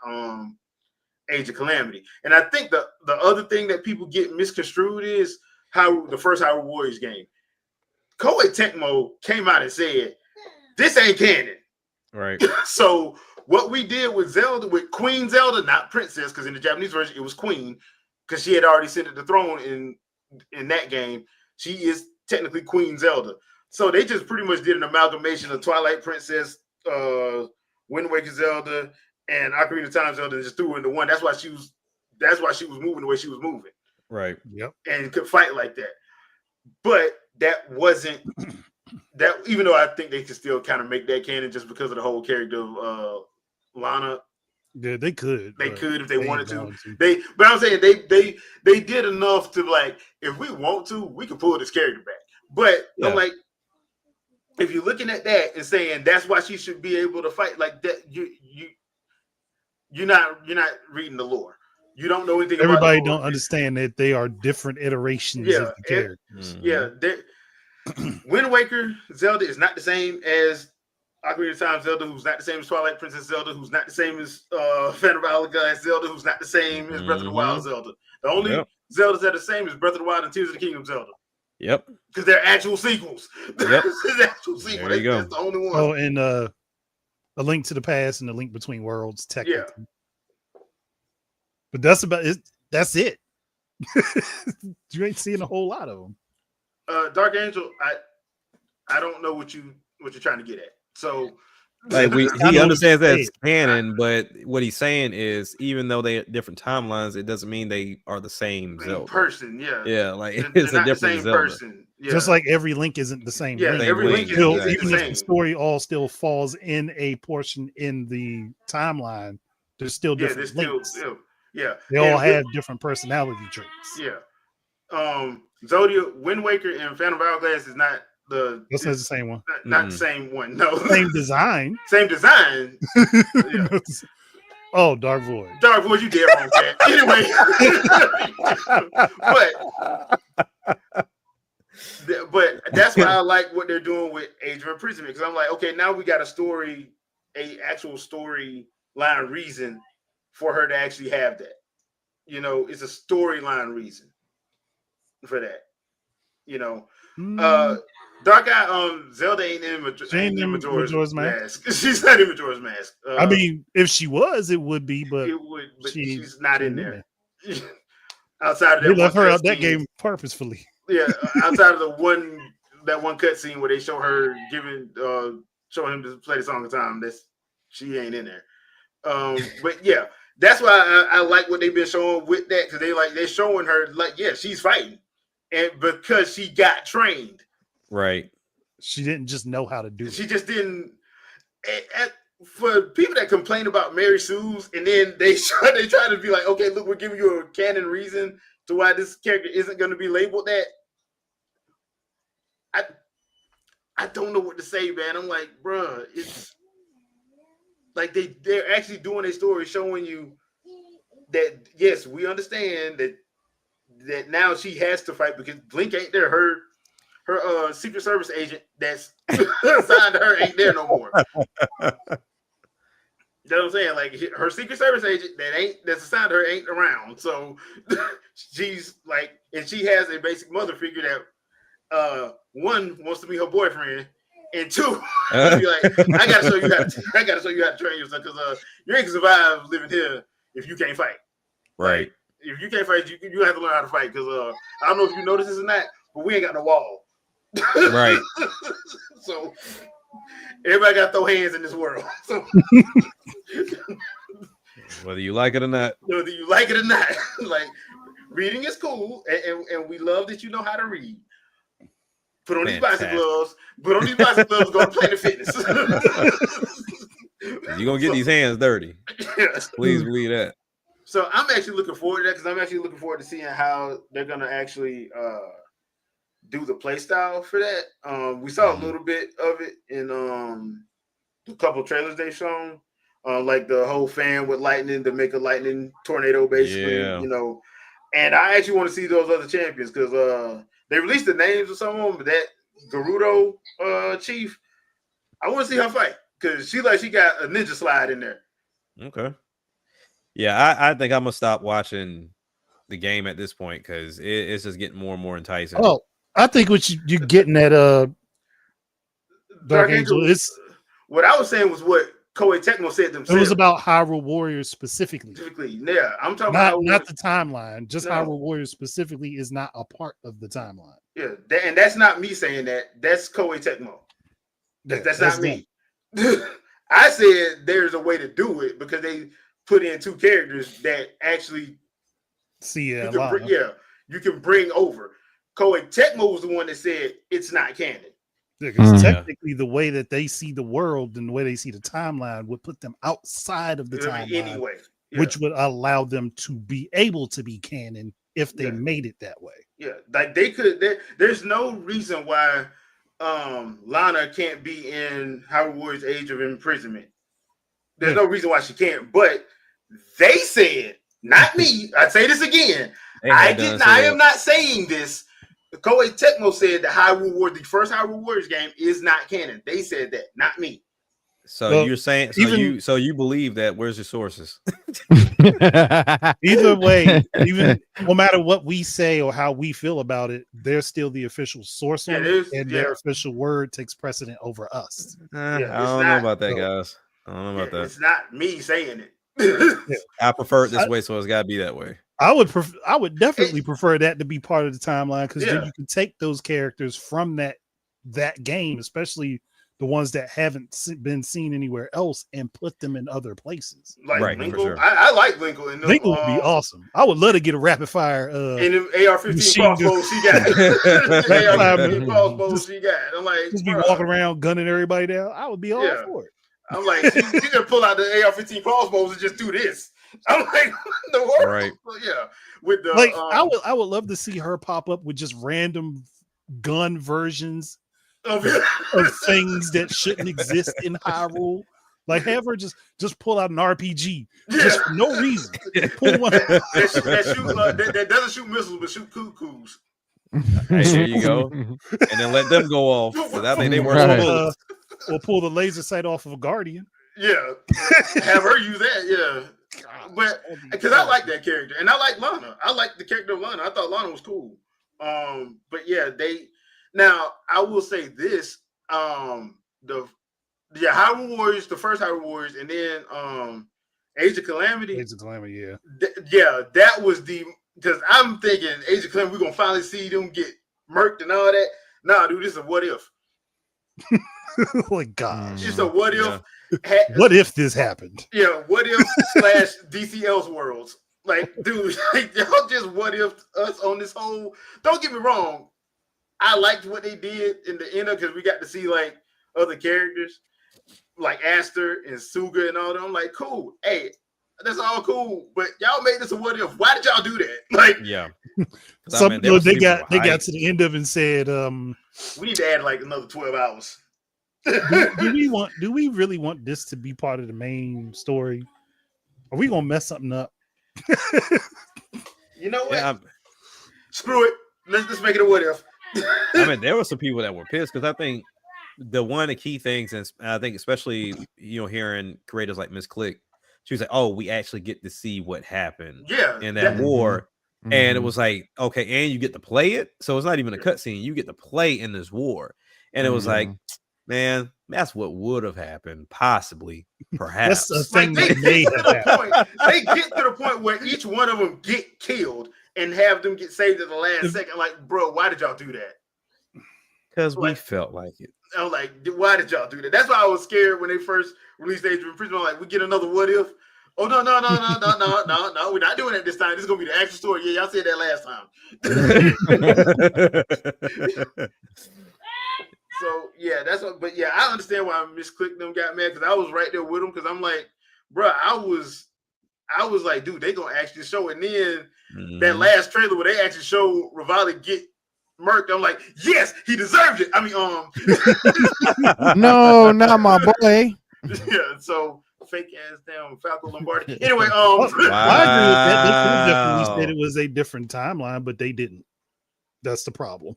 Age of Calamity. And I think the other thing that people get misconstrued is how the first Hyrule Warriors game, Koei Tecmo came out and said, this ain't canon. Right. So what we did with Zelda, with Queen Zelda, not Princess, because in the Japanese version it was Queen, because she had already ascended the throne in that game. She is technically Queen Zelda. So they just pretty much did an amalgamation of Twilight Princess, Wind Waker Zelda, and Ocarina of Time Zelda, and just threw her into one. That's why she was moving the way she was moving. Right. Yep. And could fight like that. But that wasn't that, even though I think they could still kind of make that canon just because of the whole character of Lana. Yeah, they could. They could if they wanted to. But I'm saying they did enough to like, if we want to, we can pull this character back. But I'm like, if you're looking at that and saying that's why she should be able to fight like that, you're not reading the lore. You don't know anything. Everybody don't understand that they are different iterations of the characters. Yeah, Wind Waker Zelda is not the same as Ocarina of Time Zelda, who's not the same as Twilight Princess Zelda, who's not the same as Phantom Hourglass Zelda, who's not the same as Breath of the Wild Zelda. The only Zeldas that are the same is Breath of the Wild and Tears of the Kingdom Zelda. Yep. Because they're actual sequels. Yep. Actual sequels. There you go. That's the only one. Oh, and A Link to the Past and A Link Between Worlds, technically. Yeah. But that's about it. That's it. You ain't seeing a whole lot of them. Dark Angel, I don't know what you're trying to get at. So like he understands that it's canon, but what he's saying is even though they are different timelines, it doesn't mean they are the same Zelda person. Yeah, yeah, like it's a different Zelda. Person. Yeah. Just like every Link isn't the same. Yeah, Link. every Link is even if the story all still falls in a portion in the timeline, there's still different links. Yeah, they all have different personality traits. Yeah, Zodiac, Wind Waker, and Phantom Hourglass is not the. That's not the same one. Not the same one. No, Same design. Same design. Yeah. Oh, Dark Void. Dark Void, you dead wrong, Cat. Anyway, but that's why I like what they're doing with Age of Imprisonment, because I'm like, okay, now we got a actual storyline reason for her to actually have that. You know, it's a storyline reason for that. You know, Dark Eye, Zelda ain't in Majora's Mask. She's not in Majora's Mask. I mean, if she was, it would be, but she's not in there. Outside of that, they left her out that game purposefully. Yeah, outside of that one cutscene where they show her showing him to play the song of time, she ain't in there. But yeah, that's why I like what they've been showing with that, because they're showing her she's fighting, and because she got trained. Right. She didn't just know how to do it. She just didn't. For people that complain about Mary Sue's, and then they try to be like, okay, look, we're giving you a canon reason to why this character isn't going to be labeled that. I don't know what to say, man. I'm like, bruh, it's like they're actually doing a story showing you that yes, we understand that now she has to fight because Blink ain't there. Her Secret Service agent that's assigned to her ain't there no more. You know what I'm saying? Like her Secret Service agent that's assigned to her ain't around. So she's like, and she has a basic mother figure that one wants to be her boyfriend, and two, be like, I gotta show you how to train yourself, because you ain't gonna survive living here if you can't fight. Right. Like, if you can't fight, you have to learn how to fight. Because I don't know if you notice this or not, but we ain't got no wall. Right. So everybody got to throw hands in this world. So whether you like it or not. Like reading is cool, and we love that you know how to read. Put on these bicycle gloves. Go to Planet Fitness. You're gonna get these hands dirty. Yes. Please believe that. So I'm actually looking forward to that, because I'm actually looking forward to seeing how they're gonna actually do the play style for that. We saw a little bit of it in a couple trailers they've shown, like the whole fan with lightning to make a lightning tornado, basically. Yeah. You know, and I actually want to see those other champions, because they released the names of some of them, but that Gerudo chief, I want to see her fight, because she got a ninja slide in there. Okay. Yeah, I think I'm gonna stop watching the game at this point, because it's just getting more and more enticing. Oh, I think what you're getting at Dark Angel is what I was saying was what Koei Tecmo said themselves. It was about Hyrule Warriors specifically. Yeah, I'm talking not the timeline. Just Hyrule Warriors specifically is not a part of the timeline. Yeah, and that's not me saying that. That's Koei Tecmo. That's not me. I said there's a way to do it, because they put in two characters that actually you can bring over. Koei Tecmo was the one that said it's not canon. Because technically the way that they see the world and the way they see the timeline would put them outside of the timeline anyway, which would allow them to be able to be canon if they made it that way. Yeah, like they could. There's no reason why Lana can't be in Hyrule Warriors Age of Imprisonment. There's no reason why she can't, but they said, not me. I say this again. I am not saying this. Koei Tecmo said that the first Hyrule Warriors game is not canon. They said that, not me. So you're saying you believe that? Where's your sources? Either way, even no matter what we say or how we feel about it, they're still the official source on it, and their official word takes precedent over us. I don't know about that, guys. I don't know about that. It's not me saying it. I prefer it this way, so it's got to be that way. I would definitely prefer that to be part of the timeline, because then you can take those characters from that game, especially the ones that haven't been seen anywhere else, and put them in other places. Like Linkle, for sure. I like Linkle. Linkle would be awesome. I would love to get a rapid fire. And the AR-15 crossbow she got. AR-15 crossbow she got. I'm like, just be walking around gunning everybody down. I would be all for it. I'm like, you can pull out the AR-15 crossbows and just do this. I'm like, the world. Right. Yeah. with the Like I would love to see her pop up with just random gun versions of of things that shouldn't exist in Hyrule. Like have her just pull out an RPG just for no reason. Pull one. that doesn't shoot missiles but shoot cuckoos. Hey, there you go. And then let them go off. So that way they were Right. bullets. Or pull the laser sight off of a Guardian. Yeah, have her use that. Yeah, but because I like that character and I like Lana. I like the character of Lana. I thought Lana was cool. But yeah, now I will say this. Hyrule Warriors, the first Hyrule Warriors, and then Age of Calamity. Age of Calamity, yeah. That was because I'm thinking Age of Calamity, we're gonna finally see them get murked and all that. Nah, dude, this is a what if. Like gosh. It's a what if. Yeah. What if this happened? Yeah, what if / DC Elseworlds. Like, dude, like, y'all just what if us on this whole. Don't get me wrong. I liked what they did in the end because we got to see like other characters like Aster and Suga and all that. I'm like, cool. Hey, that's all cool. But y'all made this a what if. Why did y'all do that? Like, yeah. They got to the end of it and said, we need to add like another 12 hours. do we really want this to be part of the main story? Are we gonna mess something up? You know what? Yeah, screw it. Let's make it a what if. I mean, there were some people that were pissed because I think one of the key things, and I think especially hearing creators like Miss Click, she was like, "Oh, we actually get to see what happened in that war," and it was like, okay, and you get to play it, so it's not even a cutscene. You get to play in this war, and it was like, man, that's what would have happened, possibly, perhaps. That's a thing they get to the point where each one of them get killed and have them get saved at the last second. Like, bro, why did y'all do that? Because we felt like it. I'm like, why did y'all do that? That's why I was scared when they first released Age of Imprisonment. I'm like, we get another what if? Oh no, we're not doing it this time. This is gonna be the actual story. Yeah, y'all said that last time. So yeah, that's what. But yeah, I understand why Miss Click them got mad because I was right there with them because I'm like, bro, I was like, dude, they gonna actually show. And then that last trailer where they actually show Rivali get murked, I'm like, yes, he deserved it. I mean, no, not my boy. Yeah, so fake ass damn Falco Lombardi. Anyway, I agree with that. They could have definitely said it was a different timeline, but they didn't. That's the problem.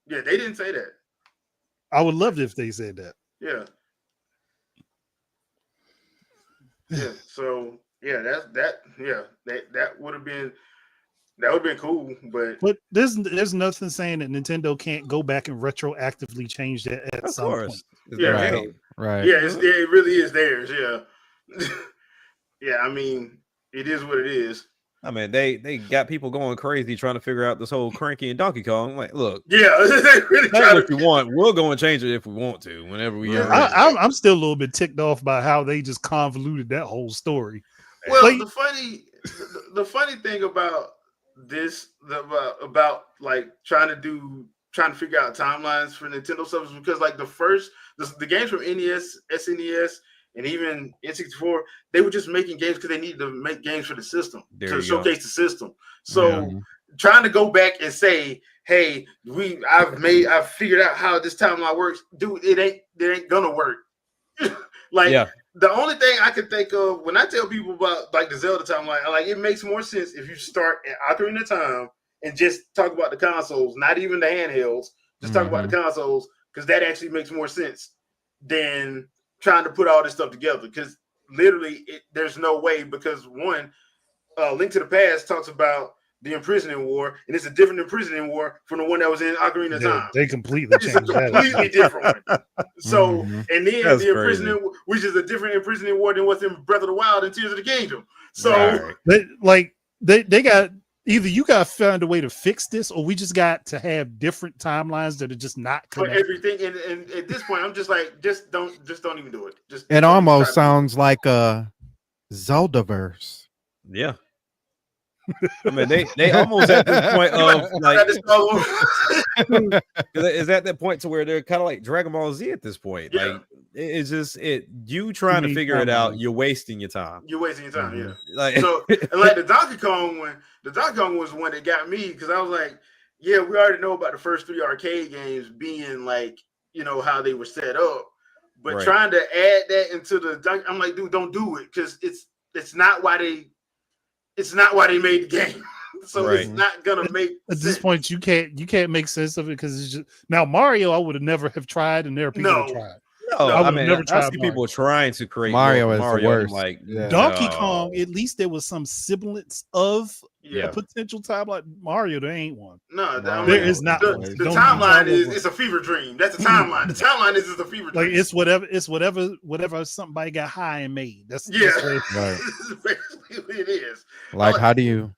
Yeah, they didn't say that. I would love it if they said that. Yeah. Yeah. So yeah, that would have been cool, but there's nothing saying that Nintendo can't go back and retroactively change that at some point. Yeah, right. Yeah, it really is theirs. Yeah. Yeah, I mean, it is what it is. I mean, they got people going crazy trying to figure out this whole Cranky and Donkey Kong. Like, look, yeah, they really that's what you want. We'll go and change it if we want to, whenever we get ready. I'm still a little bit ticked off by how they just convoluted that whole story. Well, the funny thing about this, about like trying to figure out timelines for Nintendo stuff is because like the games from NES, SNES, and even N64, they were just making games because they needed to make games for the system to showcase the system. So trying to go back and say, hey, I've figured out how this timeline works, dude, it ain't gonna work. The only thing I can think of when I tell people about like the Zelda timeline, like it makes more sense if you start at Ocarina of Time and just talk about the consoles, not even the handhelds, just talk about the consoles, because that actually makes more sense than trying to put all this stuff together. Because literally, there's no way. Because one, Link to the Past talks about the imprisoning war, and it's a different imprisoning war from the one that was in Ocarina of Time. They completely changed that. Completely different one. So, and then the imprisoning, which is a different imprisoning war than what's in Breath of the Wild and Tears of the Kingdom. So, they got either you got to find a way to fix this, or we just got to have different timelines that are just not connected. Everything, and at this point, I'm just like, just don't even do it. It almost sounds like a Zeldaverse. Yeah. I mean, they almost at this point of like is at that point to where they're kind of like Dragon Ball Z at this point. Yeah. Like it's just you trying to many figure it out. timelines. You're wasting your time. You're wasting your time, yeah. Like So, and like the Donkey Kong one, the Donkey Kong was the one that got me because I was like, yeah, we already know about the first 3 arcade games being like, you know, how they were set up, but Right. trying to add that into the Donkey, I'm like, dude, don't do it because it's not why they made the game. So Right. it's not gonna make At sense. this point, you can't make sense of it because it's just now Mario. I would have never have tried, and there are people No. that tried. no, I I would mean, never I try see people Mario. trying to create Mario more is the Mario. And I'm worst. like, Yeah. Donkey no. Kong, at least there was some semblance of Yeah. a potential time. Like Mario, there ain't one. No, I Mario. mean, There is not the, one. the Don't timeline use is that it's a fever dream. That's the timeline. The timeline is a fever dream. Like it's whatever somebody got high and made. That's yeah, that's what it- Right. That's basically what it is. Like, like- how do you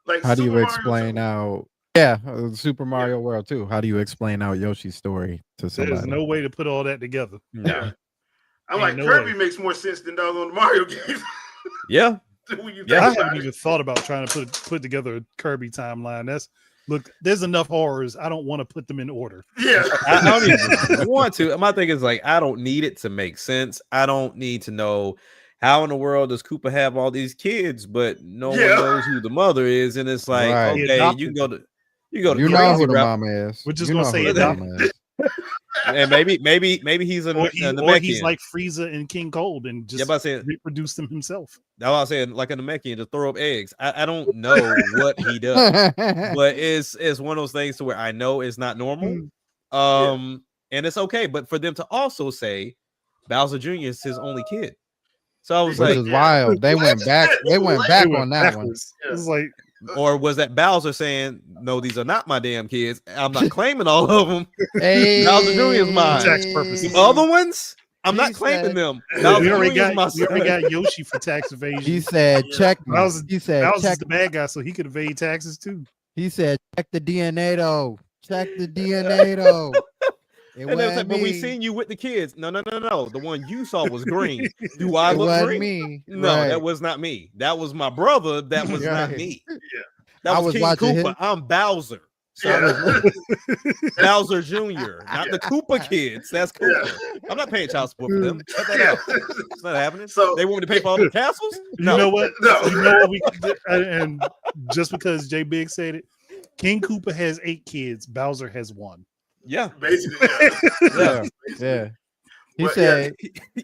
Like how do Super you Mario explain 2. out? Yeah, Super Mario World too. How do you explain out Yoshi's story to somebody? there's no way to put all that together. No. Yeah. I'm Ain't like no Kirby way. makes more sense than doggone the Mario games. Yeah. When you think Yeah. I about haven't it. even thought about trying to put together a Kirby timeline. Look, there's enough horrors. I don't want to put them in order. Yeah. I don't even want to. My thing is like, I don't need it to make sense. I don't need to know how in the world does Koopa have all these kids, but no one Yeah. knows who the mother is, and it's like, Right. He okay, adopted you go to You know crazy who the route. mama is. We're just You gonna know say who the adopted. mama is. and maybe he's a Or he's Namekian. like Frieza and King Cold and Yeah, just but I said reproduce them himself. that's what I said, like a Namekian, just throw up eggs. I don't know what he does, but it's one of those things to where I know it's not normal. And it's okay, but for them to also say Bowser Jr. is his only kid. So I was Which like, is wild. They went back. They went back on that one. Backwards. It's like or was that Bowser saying, no, these are not my damn kids. I'm not claiming all of them. Hey, Bowser Jr. is mine. Tax purposes. The other ones, I'm He not claiming said- them. we Bowser already Jr. is my got, we already son. got Yoshi for tax evasion. He said, Yeah. "Check me." Bowser- He said, Bowser's "Check." the bad guy, so he could evade taxes too. He said, "Check the DNA though. Check the DNA though." It And they was wasn't like, but we me. seen you with the kids. No. The one you saw was green. Do I It look wasn't green? me. No, Right. that was not me. That was my brother. That was not Right. me. Yeah. That I was was King watching Koopa. his- I'm Bowser. So Yeah. Bowser Jr., not the Koopa kids. That's Koopa. I'm not paying child support for them. Cut that out. It's not happening. So- They want me to pay for all the castles? You know what? No. You know what we could do? And just because Jay Big said it, King Koopa has 8 kids. Bowser has 1. Yeah. Basically, Yeah. Yeah. He But, said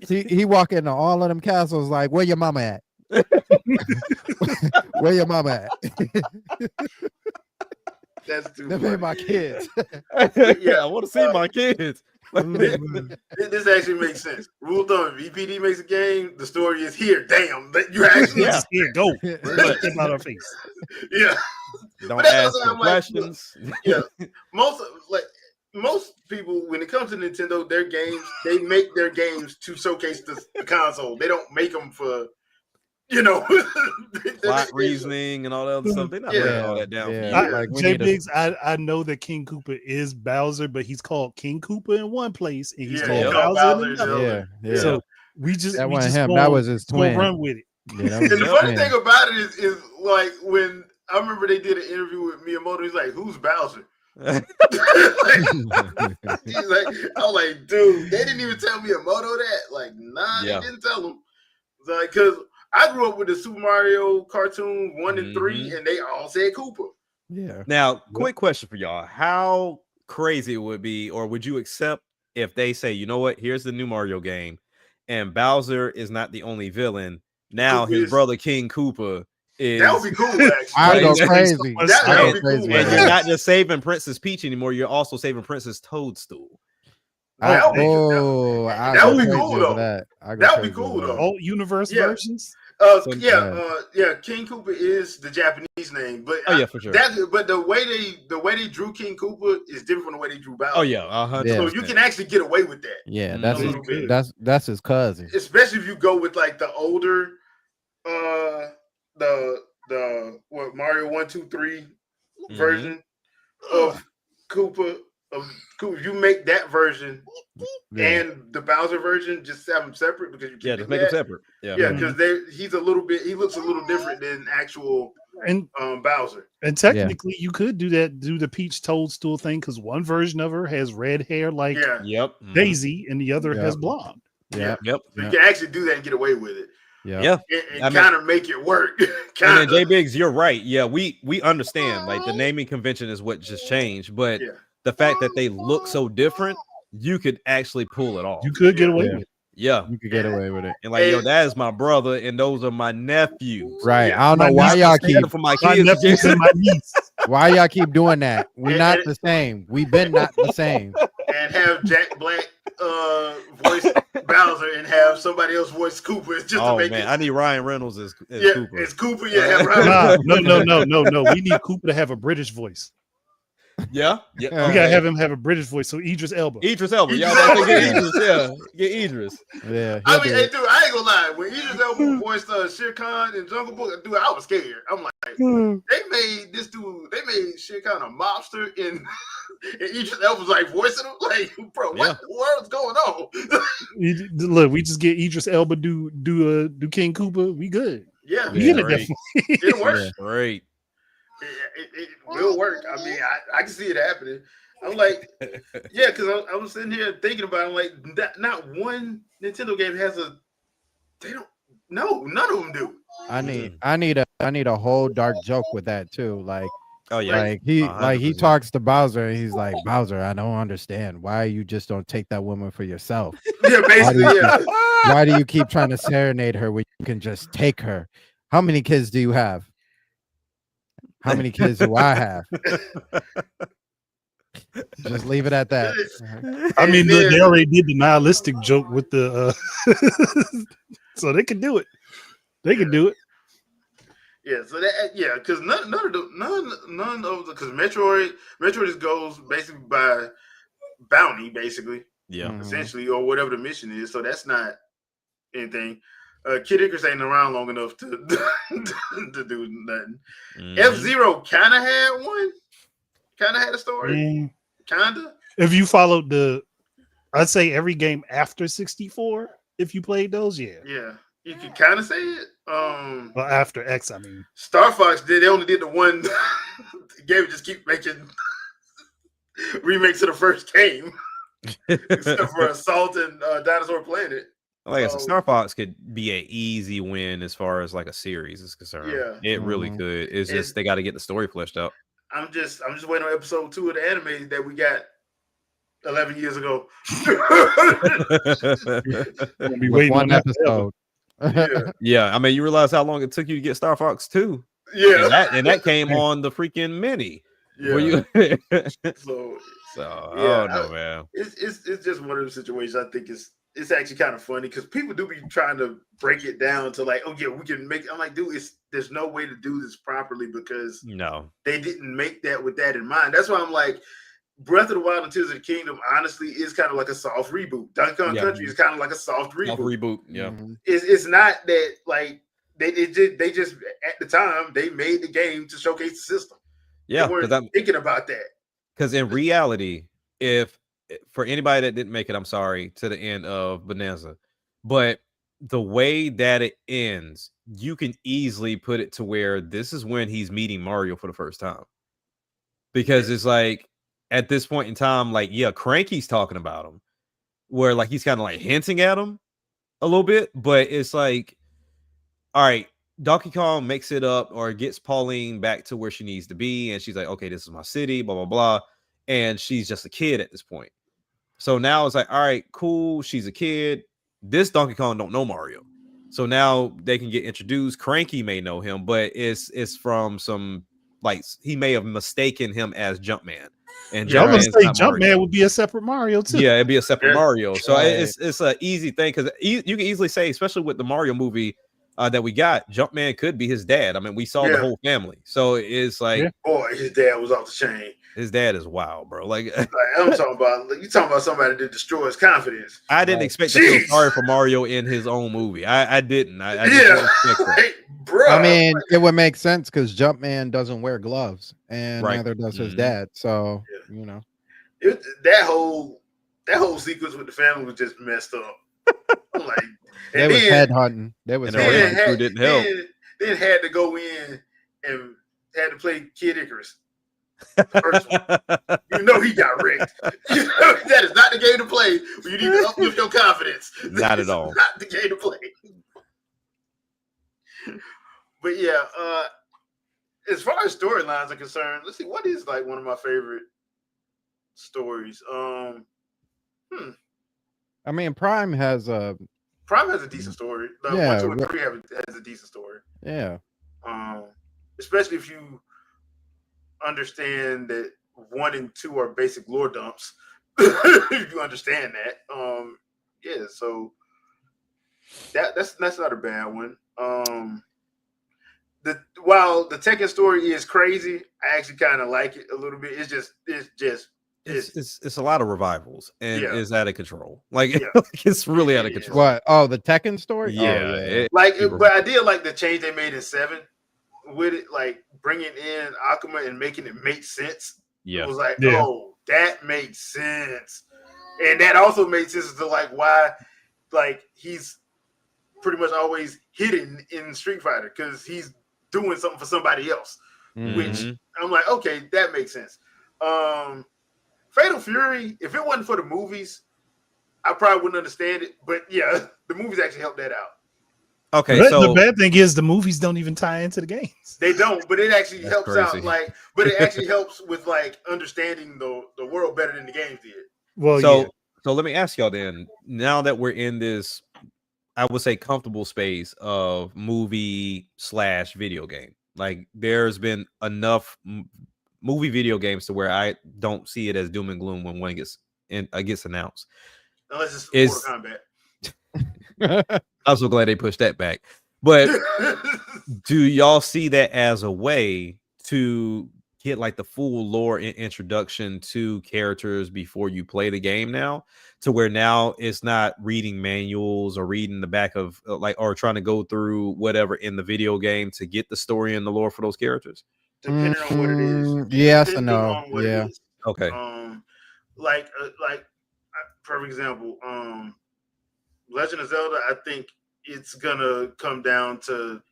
he walk into all of them castles like, "Where your mama at? Where your mama at?" That's too Them funny. ain't my kids. Yeah, I want to see my kids. This actually makes sense. Rule of thumb: if EPD makes a game, the story is here. Damn, you actually, Yeah. Just here, go. Let them out our face. yeah. Don't But that's ask what no I'm like, questions. Yeah. Most people, when it comes to Nintendo, their games, they make their games to showcase the console. They don't make them for, they Plot make games- reasoning and all that other stuff. They're not Yeah. breaking all that down Yeah. for you. Like, we Jay need a- Biggs, I know that King Koopa is Bowser, but he's called King Koopa in one place and he's Yeah, called yeah. Bowser, Bowser in is another. the Yeah. other. Yeah. So we just That we wasn't just him. gonna- That was his gonna twin. run with it. Yeah, that was And the his funny twin. thing about it is like when I remember they did an interview with Miyamoto, he's like, "Who's Bowser?" Like, he's like, I was like, dude, they didn't even tell Miyamoto that. Like, nah, Yeah. they didn't tell him. Like, because I grew up with the Super Mario cartoon 1 and 3, and they all said Koopa. Yeah. Now, quick question for y'all. How crazy it would be, or would you accept if they say, you know what, here's the new Mario game, and Bowser is not the only villain. Now Koopa his is- brother King Koopa is That would be cool, actually. I go That- crazy. that I would go be crazy. cool, with and man. you're that. not just saving Princess Peach anymore, you're also saving Princess Toadstool. That would be- I that go would be crazy cool, over though. that. I go That would be crazy cool, over that. though. Alt universe Yeah. versions. King Koopa is the Japanese name, but Oh yeah, for sure. but the way they drew King Koopa is different from the way they drew Bowser. Oh yeah, 100%. Yeah. So you can actually get away with that, Yeah, Mm, that's a his, little bit. that's his cousin. especially if you go with like the older, the what Mario 1, 2, 3 Mhm. version of Koopa. If you make that version Yeah. and the Bowser version, just have them separate because you Yeah, keep just it make them that. separate. Yeah. Yeah, because he looks a little different than actual And Bowser. and technically, you could do the Peach Toadstool thing because one version of her has red hair like Yep. Daisy, and the other has blonde. Yep. So you can actually do that and get away with it. Yeah. And kind of make it work. And then J Biggs, you're right. Yeah, we understand. Like the naming convention is what just changed, but the fact that they look so different, you could actually pull it off. You could get away with it. Yeah, you could get away with it. And like, yo, that is my brother, and those are my nephews. Right. I don't know why y'all keep for my My kids. nephews and my niece. why y'all keep doing that. We're not the same. We've been not the same. And have Jack Black voice Bowser and have somebody else voice Cooper. It's just to make man, it. I need Ryan Reynolds as Cooper. It's Cooper. Yeah, have Ryan. No. We need Cooper to have a British voice. Yeah. We gotta have him have a British voice. So Idris Elba. Idris Elba. Y'all about to get Idris. Yeah, get Idris. Yeah. I mean, hey, dude, I ain't gonna lie. When Idris Elba voiced Shere Khan in Jungle Book, dude, I was scared. I'm like, they made this dude. They made Shere Khan a mobster, and Idris Elba was like voicing him. Like, bro, what the world's going on? Look, we just get Idris Elba do King Koopa. We good. Yeah, we get it definitely. It works. Great. It will work. I mean, I can see it happening. I'm like, yeah, because I was sitting here thinking about it. I'm like, not one Nintendo game has a. They don't. No, none of them do. I need a whole dark joke with that too. Like, oh yeah, like he talks to Bowser and he's like, Bowser, I don't understand why you just don't take that woman for yourself. Yeah, basically, why do you keep trying to serenade her when you can just take her? How many kids do you have? How many kids do I have? Just leave it at that. I mean, they already did the nihilistic joke with the, so they can do it. They can do it. Yeah. So that because none of the because Metroid just goes basically by bounty, basically. Yeah. Essentially, or whatever the mission is. So that's not anything. Kid Icarus ain't around long enough to do nothing. F-Zero kind of had one. Kind of had a story. Kinda. If you followed I'd say every game after 64, if you played those, yeah. You can kind of say it. Well, after X, I mean. Star Fox they only did the one game, just keep making remakes of the first game. Except for Assault and Dinosaur Planet. Like I said, Star Fox could be an easy win as far as like a series is concerned. Yeah. It really could. It's just they got to get the story fleshed out. I'm just waiting on episode 2 of the anime that we got 11 years ago. We'll be waiting on episode. Yeah, I mean, you realize how long it took you to get Star Fox 2. Yeah, and that came on the freaking mini. Yeah. So I don't know, man. It's just one of those situations. I think it's actually kind of funny because people do be trying to break it down to like, oh yeah, we can make. I'm like, dude, there's no way to do this properly because they didn't make that with that in mind. That's why I'm like, Breath of the Wild and Tears of the Kingdom honestly is kind of like a soft reboot. Donkey Kong Country is kind of like a soft reboot. Yeah, it's not that like they just at the time they made the game to showcase the system. Yeah, because I'm thinking about that. Because in reality, if for anybody that didn't make it, I'm sorry, to the end of Bonanza, but the way that it ends, you can easily put it to where this is when he's meeting Mario for the first time. Because it's like at this point in time, like, yeah, Cranky's talking about him, where like he's kind of like hinting at him a little bit, but it's like, all right, Donkey Kong makes it up or gets Pauline back to where she needs to be, and she's like, okay, this is my city, blah blah blah, and she's just a kid at this point. So now it's like, all right, cool, she's a kid. This Donkey Kong don't know Mario, so now they can get introduced. Cranky may know him, but it's from some like he may have mistaken him as Jumpman. And I'm gonna say Jumpman would be a separate Mario too. Yeah, it'd be a separate Mario. So it's an easy thing because you can easily say, especially with the Mario movie that we got, Jumpman could be his dad. I mean, we saw the whole family, so it's like, boy, his dad was off the chain. His dad is wild, bro. Like I'm talking about, you talking about somebody that destroys confidence. I didn't expect to feel sorry for Mario in his own movie. I didn't. I didn't expect that. Bro. I mean, it would make sense because Jumpman doesn't wear gloves, and neither does his dad. So you know, that whole sequence with the family was just messed up. I'm like, they was headhunting. They was didn't help. Then had to go in and had to play Kid Icarus. First one. You know he got wrecked. That is not the game to play when you need to uplift your confidence. Not at all. Not the game to play. But yeah, as far as storylines are concerned, let's see, what is like one of my favorite stories? I mean, Prime has a decent story. The Yeah, 1, 2, and 3 has a decent story. yeah. Especially if you understand that 1 and 2 are basic lore dumps. If you understand that, yeah. So that's not a bad one. While the Tekken story is crazy, I actually kind of like it a little bit. It's a lot of revivals and Yeah. it's out of control. Like, Yeah. it's really out of It is. control. What? Oh, the Tekken story? Oh, Yeah, But I did like the change they made in 7 with it, like bringing in Akuma and making it make sense. yeah. It was like, Yeah. oh, that makes sense, and that also made sense as to like why, like he's pretty much always hidden in Street Fighter because he's doing something for somebody else. Which Mhm. I'm like, okay, that makes sense. Fatal Fury, if it wasn't for the movies, I probably wouldn't understand it. But yeah, the movies actually helped that out. Okay, The so bad thing is the movies don't even tie into the games. They don't, but it actually That's helps crazy. out. Like, but it actually helps with like understanding the world better than the games did. Well, so yeah. so let me ask y'all then. Now that we're in this, I would say, comfortable space of movie/video game, like there's been enough movie video games to where I don't see it as doom and gloom when one gets announced. Unless it's Is- Mortal I'm so glad they pushed that back. But Kombat. do y'all see that as a way to get like the full lore introduction to characters before you play the game now, to where now it's not reading manuals or reading the back of or trying to go through whatever in the video game to get the story and the lore for those characters? Depending on what it is. Yes and Depending no. on what it Yeah. is. Okay. For example, Legend of Zelda, I think it's gonna come down to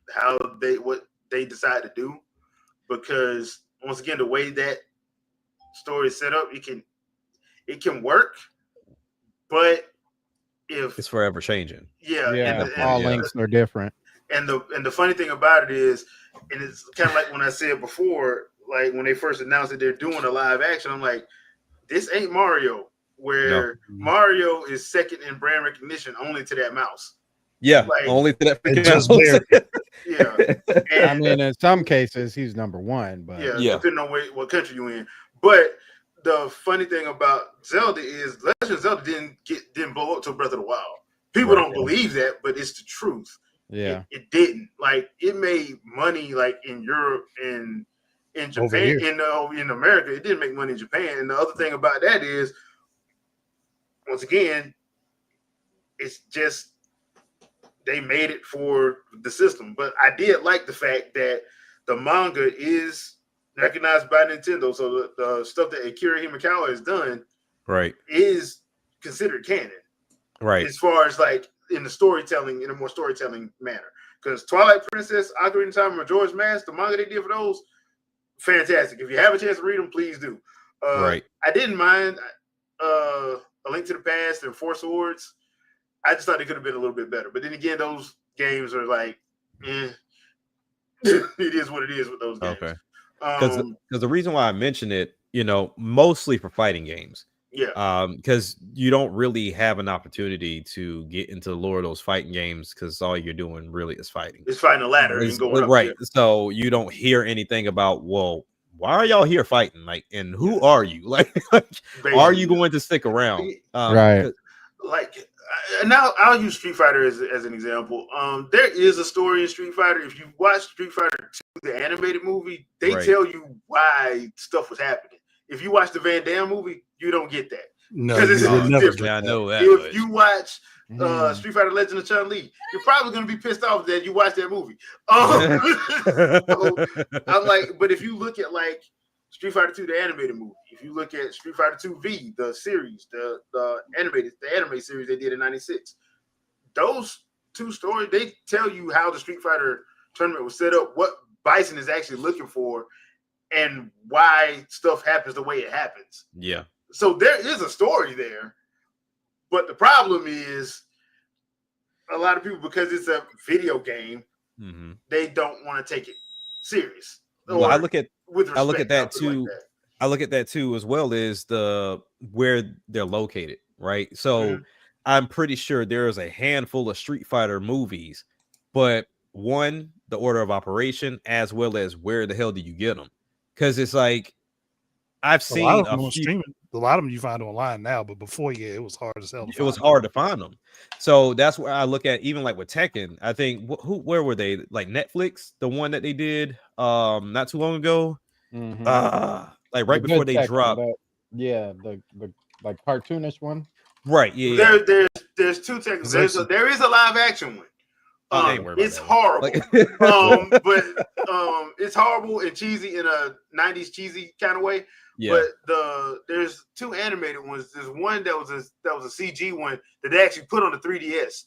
what they decide to do, because once again, the way that story is set up, it can work, but if It's forever changing. Yeah. and All yeah. links are different. And the funny thing about it is, and it's kind of like when I said before, like when they first announced that they're doing a live action, I'm like, this ain't Mario, where Mario is second in brand recognition only to that mouse. Yeah, Like, only to that freaking just mouse. barely. Yeah. I And mean, in some cases, he's number one, but yeah, depending on what country you're in. But the funny thing about Zelda is Legend of Zelda didn't blow up till Breath of the Wild. People Right. don't believe that, but it's the truth. yeah. It didn't. Like, it made money like in Europe and in Over Japan, here. in America. It didn't make money in Japan. And the other thing about that is, once again, it's just they made it for the system. But I did like the fact that the manga is recognized by Nintendo, so the stuff that Akira Himikawa has done Right. is considered canon. Right. As far as like in a more storytelling manner. Because Twilight Princess, Ocarina of Time, and Majora's Mask, the manga they did for those, fantastic. If you have a chance to read them, please do. Right. I didn't mind A Link to the Past and Four Swords. I just thought they could have been a little bit better. But then again, those games are like, it is what it is with those games. Okay. Because the reason why I mention it, mostly for fighting games. Yeah. Because you don't really have an opportunity to get into the lore of those fighting games because all you're doing really is fighting. It's fighting a ladder and going up. Right. Yeah. So you don't hear anything about, well, why are y'all here fighting? Like, and who are you? Like are you going to stick around? Right. Like, now I'll use Street Fighter as an example. There is a story in Street Fighter. If you watch Street Fighter 2, the animated movie, they tell you why stuff was happening. If you watch the Van Damme movie, you don't get that. No, Because you it's would never different. get I that. know that. If you watch Mhm. Street Fighter Legend of Chun-Li, you're probably going to be pissed off that you watched that movie. So, I'm like, but if you look at like Street Fighter 2, the animated movie, if you look at Street Fighter 2 V, the series, the anime series they did in '96, those two stories, they tell you how the Street Fighter tournament was set up, what Bison is actually looking for and why stuff happens the way it happens. Yeah. So there is a story there, but the problem is a lot of people, because it's a video game, they don't want to take it serious. Well, I look at respect, that too. I look at that too, as well as where they're located, right? So I'm pretty sure there is a handful of Street Fighter movies, but one, the order of operation, as well as where the hell do you get them? Because it's like I've seen a lot of them on streaming. A lot of them you find online now, but before, yeah, it was hard as hell. It was hard to find them. So that's where I look at, even like with Tekken. I think where were they? Like Netflix, the one that they did not too long ago. Like right before they dropped. The like cartoonish one. Right. Yeah. There's two Tekken. There is a live action one. It's horrible. But it's horrible and cheesy in a 90s cheesy kind of way. Yeah. But there's two animated ones. There's one that was a CG one that they actually put on the 3DS.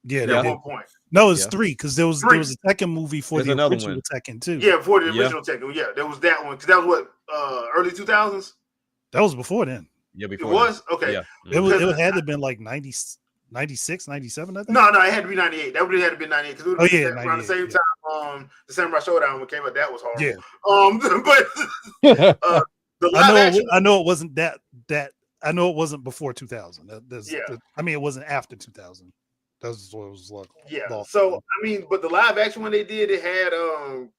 Yeah, at one point. No, it's three, because there was a Tekken movie for the original Tekken too. Yeah, for the original Tekken. Yeah, there was that one, because that was what early 2000s. That was before then. Yeah, before it was okay. Yeah. It had to have been like 90, 96, 97, I think. No, it had to be 98. That would have had to be 98, because around the same time the Samurai Showdown came out. That was horrible. Yeah. But I know it wasn't that. I know it wasn't before 2000. I mean, it wasn't after 2000. That's what it was like. Yeah. So I mean, but the live action one they did, it had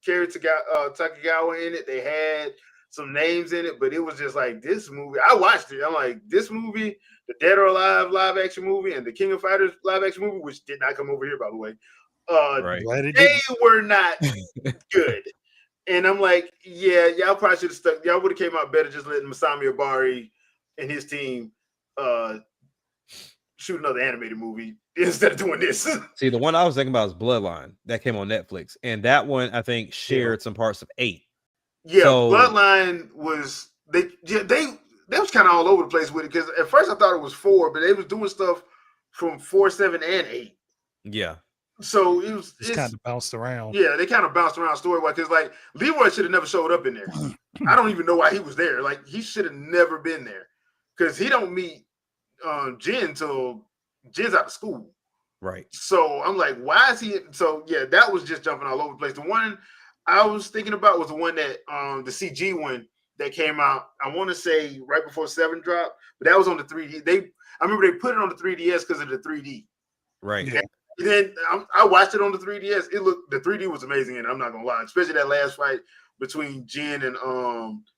Kari Takegawa in it. They had some names in it, but it was just like this movie. I watched it. I'm like, this movie, the Dead or Alive live action movie, and the King of Fighters live action movie, which did not come over here, by the way. They were not good. And I'm like, yeah, y'all probably should have stuck. Y'all would have came out better just letting Masami Obari and his team shoot another animated movie instead of doing this. See, the one I was thinking about is Bloodline that came on Netflix, and that one I think shared some parts of 8. Yeah, so, Bloodline was they was kind of all over the place with it, because at first I thought it was 4, but they was doing stuff from 4, 7, and 8. Yeah. So it's kind of bounced around. Yeah, they kind of bounced around story-wise, because like Leroy should have never showed up in there. I don't even know why he was there. Like, he should have never been there, because he don't meet Jin till Jin's out of school. Right. So I'm like, why is he? So yeah, that was just jumping all over the place. The one I was thinking about was the one that the CG one that came out. I want to say right before 7 dropped, but that was on the 3D. I remember they put it on the 3DS because of the 3D. Right. Yeah. And then I watched it on the 3DS. The 3D was amazing, and I'm not gonna lie, especially that last fight between Jin and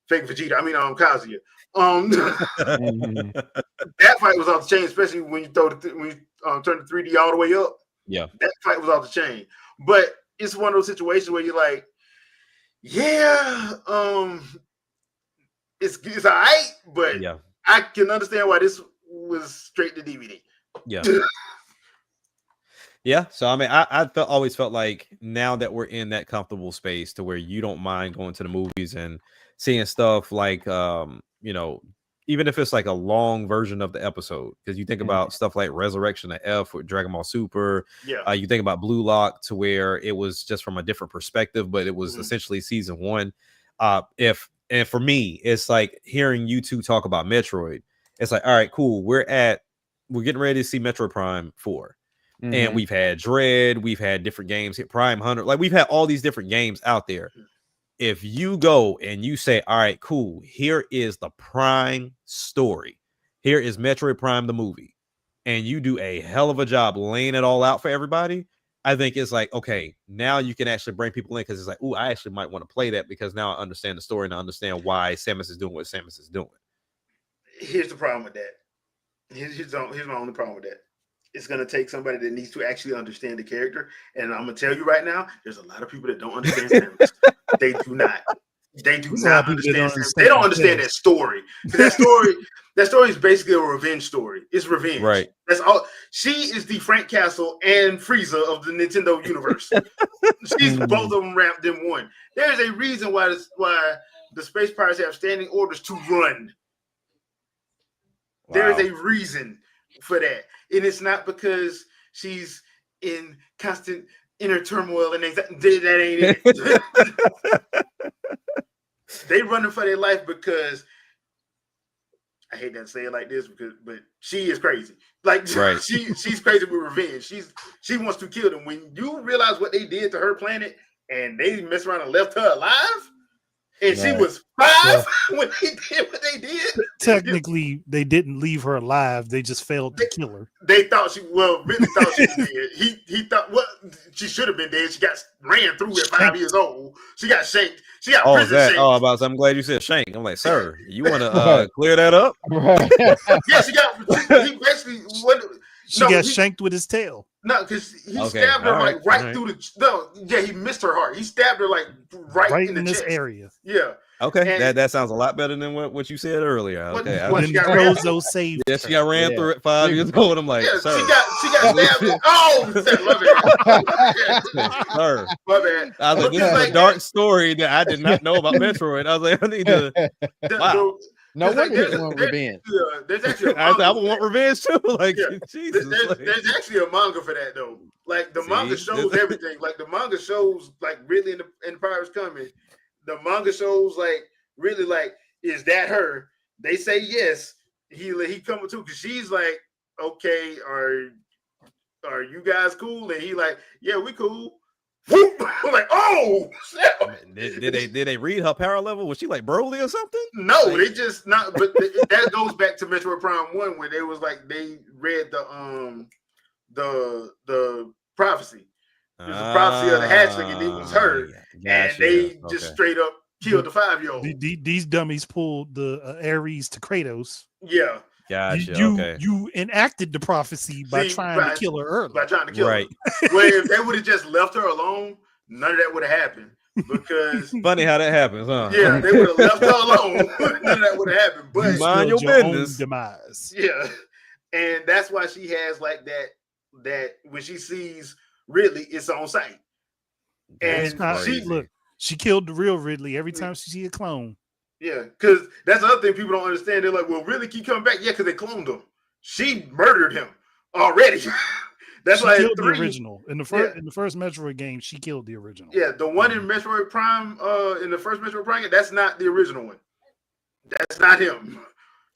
fake Vegeta. I mean Kazuya. That fight was off the chain, especially when you turn the 3D all the way up. Yeah, that fight was off the chain. But it's one of those situations where you're like, yeah, it's all right, but I can understand why this was straight to DVD. Yeah. Yeah, so I mean, I always felt like now that we're in that comfortable space to where you don't mind going to the movies and seeing stuff like, even if it's like a long version of the episode, because you think about stuff like Resurrection of F with Dragon Ball Super. Yeah, you think about Blue Lock, to where it was just from a different perspective, but it was essentially season 1. And for me, it's like hearing you two talk about Metroid. It's like, all right, cool. We're getting ready to see Metroid Prime 4. And we've had Dread, we've had different games, hit Prime Hunter, like we've had all these different games out there. If you go and you say, all right, cool, here is the Prime story, here is Metroid Prime the movie, and you do a hell of a job laying it all out for everybody, I think it's like, okay, now you can actually bring people in, because it's like, oh, I actually might want to play that, because now I understand the story and I understand why Samus is doing what Samus is doing. Here's the problem with that. Here's my only problem with that. It's going to take somebody that needs to actually understand the character. And I'm going to tell you right now, there's a lot of people that don't understand Samus. They do not. They do not understand Samus. They don't understand that story. That story is basically a revenge story. It's revenge. Right. That's all. She is the Frank Castle and Frieza of the Nintendo universe. She's both of them wrapped in one. There's a reason why the Space Pirates have standing orders to run. Wow. There is a reason for that. And it's not because she's in constant inner turmoil and anxiety. That ain't it. They running for their life because I hate that say it like this but she is crazy. Like Right. she's crazy with revenge. She wants to kill them. When you realize what they did to her planet and they messed around and left her alive, and she was 5 when they did what they did. Technically, they didn't leave her alive. They just failed to kill her. They thought really thought she was dead. He thought she should have been dead. She got ran through at 5 years old. She got shanked. She got prison shanked. I'm glad you said shank. I'm like, sir, you want to clear that up? Yeah, he basically She got shanked with his tail. No, because he stabbed her right through the. He missed her heart. He stabbed her like right in the this chest. area. Yeah. Okay, and that sounds a lot better than what you said earlier. Okay, she got ran through it 5 years old. I'm like, sir. She got stabbed. Oh, my bad. Sir. My bad. I was like, this is a dark story that I did not know about Metroid. I was like, I need to. Wow. No wonder he want revenge. There's actually I would want revenge too. Like, Jesus. There's actually a manga for that though. Like the manga shows everything. Like the manga shows like really in the Pirates Coming. The manga shows like really like, is that her? They say yes. He coming too because she's like, okay, are you guys cool? And he like, yeah, we cool. Whoop! I'm like, oh, did they read her power level? Was she like Broly or something? No, they just not. But that goes back to Metroid Prime 1 where they was like they read the prophecy. It was the prophecy of the hatchling, and it was her. And they just straight up killed the 5-year-old. These dummies pulled the Ares to Kratos. Yeah. Gotcha. You enacted the prophecy by trying to kill her early. By trying to kill her. Well, if they would have just left her alone, none of that would have happened. Because funny how that happens, huh? Yeah, they would have left her alone. None of that would have happened. But mind your business. Demise. Yeah. And that's why she has like that when she sees Ridley, it's on sight. And she killed the real Ridley every time she see a clone. Yeah, because that's the other thing people don't understand. They're like, well, Ridley keep coming back. Yeah, because they cloned him. She murdered him already. That's why killed the original. In the first Metroid game, she killed the original. Yeah, the one in Metroid Prime, in the first Metroid Prime, that's not the original one. That's not him.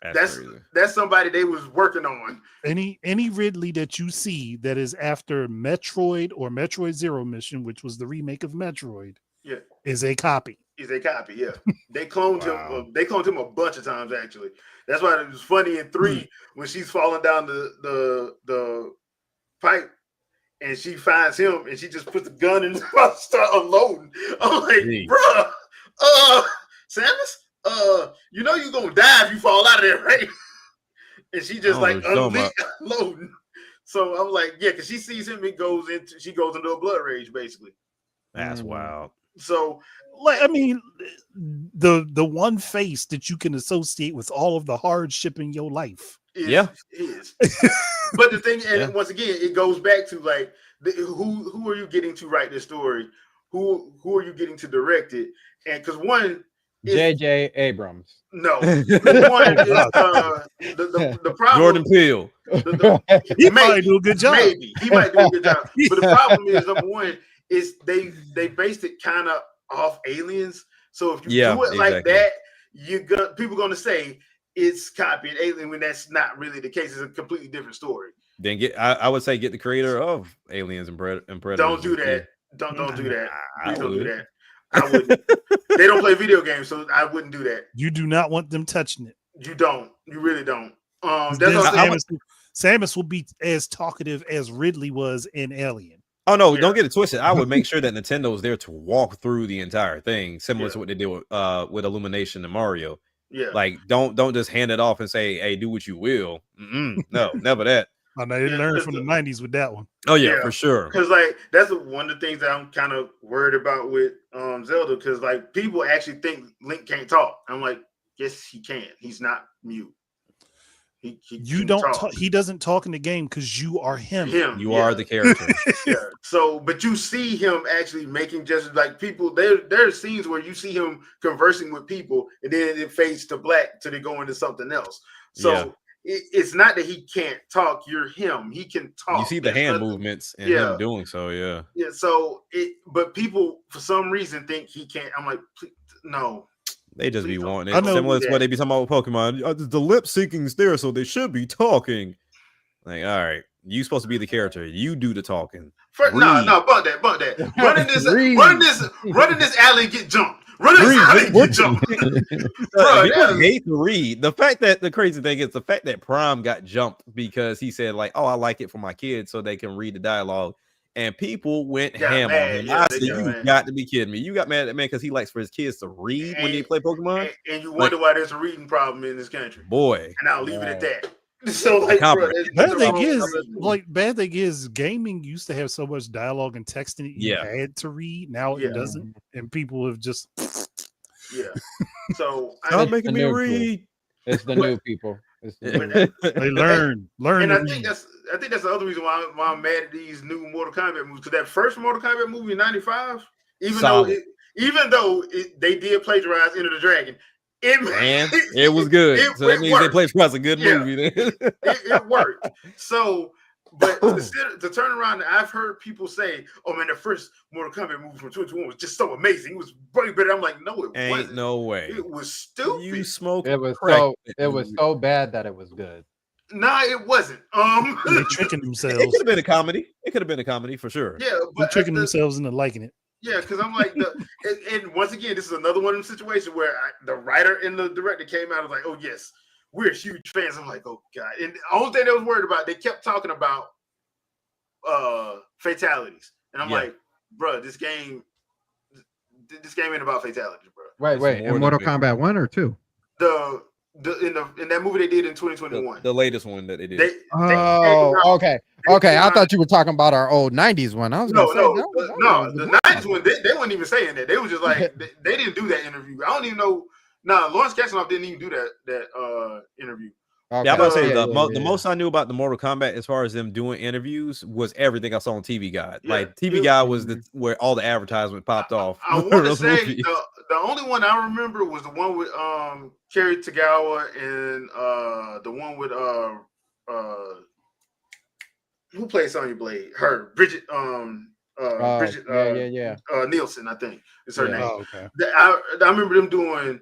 That's somebody they was working on. Any Ridley that you see that is after Metroid or Metroid Zero Mission, which was the remake of Metroid, is a copy. Is a copy, yeah. They cloned him. They cloned him a bunch of times, actually. That's why it was funny in 3 when she's falling down the pipe and she finds him and she just puts the gun in and start unloading. I'm like, bruh, Samus, you know you're gonna die if you fall out of there, right? And she just unloading. So I'm like, yeah, because she sees him, she goes into a blood rage, basically. That's wild. So, like, I mean, the one face that you can associate with all of the hardship in your life. Is. But the thing, and once again, it goes back to like, who are you getting to write this story? Who are you getting to direct it? And because one, J.J. Abrams. No, one is the problem. Jordan Peele. He might do a good job. Maybe he might do a good job. But the problem is, number one, is they based it kind of off Aliens. So if you do it like that, people going to say it's copying Alien when that's not really the case. It's a completely different story. Then I would say get the creator of Aliens and Predators. Don't do that. Don't do that. Please don't do that. I wouldn't. They don't play video games, so I wouldn't do that. You do not want them touching it. You don't. You really don't. Samus will be as talkative as Ridley was in Alien. Oh no, don't get it twisted. I would make sure that Nintendo is there to walk through the entire thing, similar to what they did with Illumination and Mario. Yeah, like don't just hand it off and say, "Hey, do what you will." No, never that. I know they learned from the '90s with that one. Oh yeah, for sure. Because like that's one of the things that I'm kind of worried about with Zelda. Because like people actually think Link can't talk. I'm like, yes, he can. He's not mute. He doesn't talk in the game because you are him. You are the character. So, but you see him actually making just like people. There are scenes where you see him conversing with people, and then it fades to black till they go into something else. So it's not that he can't talk. You're him. He can talk. You see the There's hand nothing- movements and Yeah. him doing so. Yeah. Yeah. So but people for some reason think he can't. I'm like, no. They just Please be don't- wanting I it. know Similar to that. what they be talking about with Pokemon. The lip syncing's there, so they should be talking. Like, all right, you supposed to be the character. You do the talking. No, bump that. Running this alley and get jumped. Run this Read. alley and get jumped. Bro, People hate to read. The crazy thing is the fact that Prime got jumped because he said like, "Oh, I like it for my kids so they can read the dialogue," and people went Got ham mad, on him. yeah, I they said, got "You mad. got to be kidding me! You got mad at that man because he likes for his kids to read when they play Pokemon." And you wonder why there's a reading problem in this country. Boy, And I'll leave it at that. So like, bro, bad thing is, gaming used to have so much dialogue and text in it you Yeah. had to read. Now Yeah. it doesn't, and people have just yeah. So stop It's making the me new read. It's the new people. It's the But new. they learn. and to I think read. that's the other reason why I'm mad at these new Mortal Kombat movies. Because that first Mortal Kombat movie in '95, even Solid. though they did plagiarize Enter the Dragon, It was good. So that means they played for us a good movie. Then. it worked. So, but to turn around, I've heard people say, "Oh man, the first Mortal Kombat movie from 2021 was just so amazing. It was way better." I'm like, no, it Ain't wasn't. no way. It was stupid. You smoke. It was crack. so bad that it was good. Nah, it wasn't. They're tricking It themselves. could have been a comedy. It could have been a comedy for sure. Yeah, They're but tricking themselves into liking it. yeah, because I'm like, and once again, this is another one of them situations where the writer and the director came out and was like, "Oh yes, we're huge fans." I'm like, "Oh god!" And the only thing they was worried about, they kept talking about fatalities, and I'm like, "Bro, this game ain't about fatalities, bro." Wait. More In Mortal than Kombat 1 or 2? In that movie they did in 2021, the latest one that they did. Okay. I thought you were talking about our old '90s one. I was No, gonna say, the 90s one, they weren't even saying that. They were just like, they didn't do that interview. I don't even know. Nah, Lawrence Kasanoff didn't even do that interview. Okay. Yeah, I'm about to say Yeah, the most I knew about the Mortal Kombat as far as them doing interviews was everything I saw on TV Guide. Yeah, Like TV Guide was where all the advertisement popped off. I want to say the only one I remember was the one with Kerry Tagawa and the one with who plays Sonya Blade? Her Bridget Nielsen, I think is her name. Oh, okay. I remember them doing.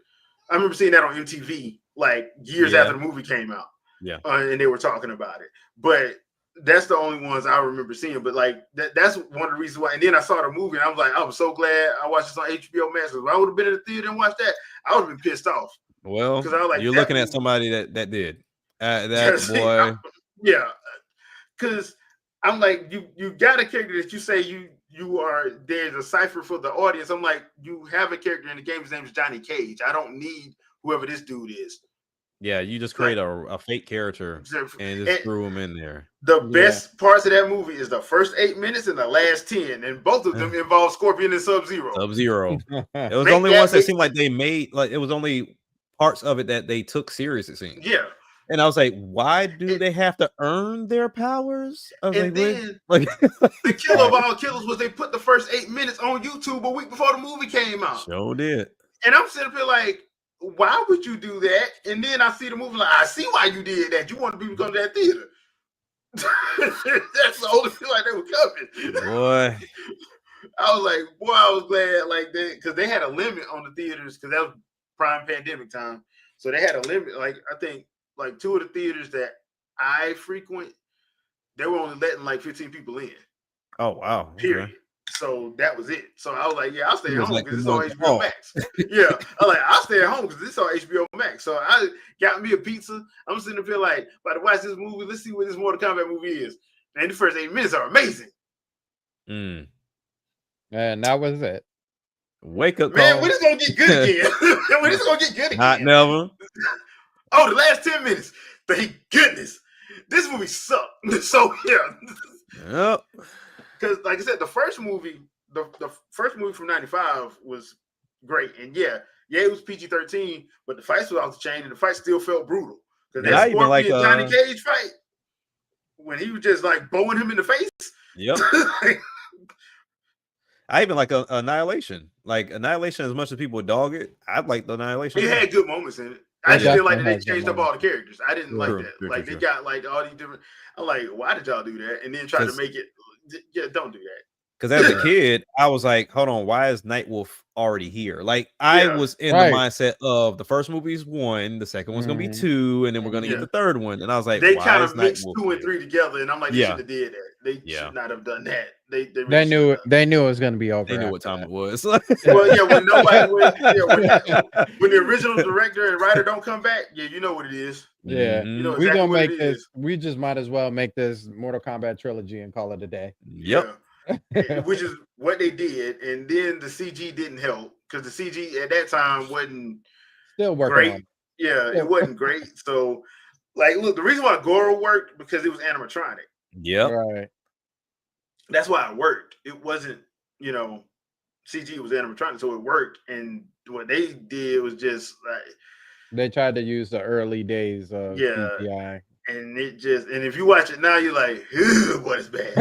I remember seeing that on MTV like years after the movie came out. Yeah, and they were talking about it. But that's the only ones I remember seeing. But like that's one of the reasons why. And then I saw the movie, and I was like, I was so glad I watched this on HBO Max. If I would have been in the theater and watched that, I would have been pissed off. well, because I was like, you're looking at somebody that did that boy. Yeah, because I'm like, you got a character that you say you are there's a cipher for the audience. I'm like, you have a character in the game. His name is Johnny Cage. I don't need whoever this dude is. Yeah, you just create a fake character and just threw him in there. The best parts of that movie is the first 8 minutes and the last 10, and both of them involve Scorpion and Sub-Zero. It was the only ones that seemed like they made like it was only parts of it that they took serious. It seemed. Yeah. And I was like, why do they have to earn their powers? I was and then the killer of all killers was they put the first 8 minutes on YouTube a week before the movie came out. Sure did. And I'm sitting up here like, why would you do that? And then I see the movie like, I see why you did that. You want people to come to that theater. That's the only feel like they were coming. Boy. I was like, boy, I was glad like that because they had a limit on the theaters because that was prime pandemic time. So they had a limit. Like I think like two of the theaters that I frequent, they were only letting like 15 people in. Oh wow. Period. Okay. So that was it. So I was like, yeah, I'll stay at home like because it's on HBO Max. Yeah. I was like, I'll stay at home because it's on HBO Max. So I got me a pizza. I'm sitting up here like, about to watch this movie. Let's see what this Mortal Kombat movie is. And the first 8 minutes are amazing. And that was it. Wake up, man. call. When it's gonna get good again? When it's gonna get good again? Not never. Oh, the last 10 minutes. Thank goodness. This movie sucked. So yeah. Yep. Because like I said, the first movie from '95 was great. And yeah, it was PG-13, but the fights were off the chain and the fight still felt brutal. Because that Scorpion like, Johnny Cage fight, when he was just like bowing him in the face. Yep. I even like Annihilation. Like Annihilation, as much as people dog it, I like the Annihilation. It had good moments in it. I It just didn't like definitely that they has that changed up moment. all the characters. I didn't like True, that. true, Like true, they true. got like all these different. I'm like, why did y'all do that? And then try to 'Cause- make it. Yeah, don't do that. Because as a kid, I was like, hold on, why is Nightwolf already here? Like, I Yeah. was in Right. the mindset of the first movie is 1, the second one's gonna be 2, and then we're gonna Yeah. get the third one. And I was like, They why kind is of mixed Nightwolf 2 and here? 3 together, and I'm like, they Yeah. should have did that. They Yeah. should not have done that. They really They knew shouldn't have. they knew it was going to be over. They knew what after time that. it was. Well, yeah, when the original director and writer don't come back, yeah, you know what it is. Yeah. Mhm. You know We exactly gonna what make it this. is. We just might as well make this Mortal Kombat trilogy and call it a day. Yep. Yeah. Which is what they did, and then the CG didn't help because the CG at that time wasn't Still working great. on it. Yeah, it wasn't great. So, like, look, the reason why Goro worked because it was animatronic. Yep. Right. That's why it worked. It wasn't, CG was animatronic, so it worked. And what they did was just like, They tried to use the early days of Yeah. CGI. and if you watch it now, you're like, what is bad?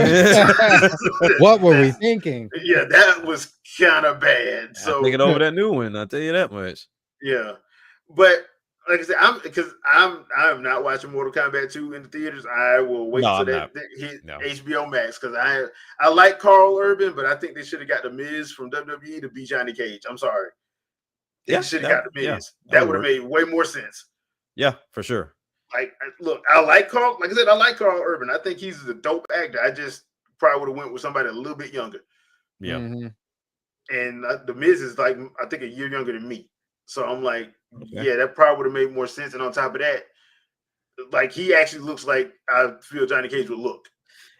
What were we That's- thinking? Yeah, that was kind of bad. So Take it over that new one. I'll tell you that much. yeah, but like I said, I'm not watching Mortal Kombat 2 in the theaters. I will wait No, till I'm that not. hit No. HBO Max because I like Carl Urban, but I think they should have got the Miz from WWE to be Johnny Cage. I'm sorry, they Yeah, should have got the Miz. yeah, that that would have made way more sense. Yeah, for sure. Like, look, I like Carl. Like I said, I like Carl Urban. I think he's a dope actor. I just probably would have went with somebody a little bit younger. Yeah. Mhm. And the Miz is like, I think, a year younger than me. So I'm like, Okay. yeah, that probably would have made more sense. And on top of that, like, he actually looks like I feel Johnny Cage would look.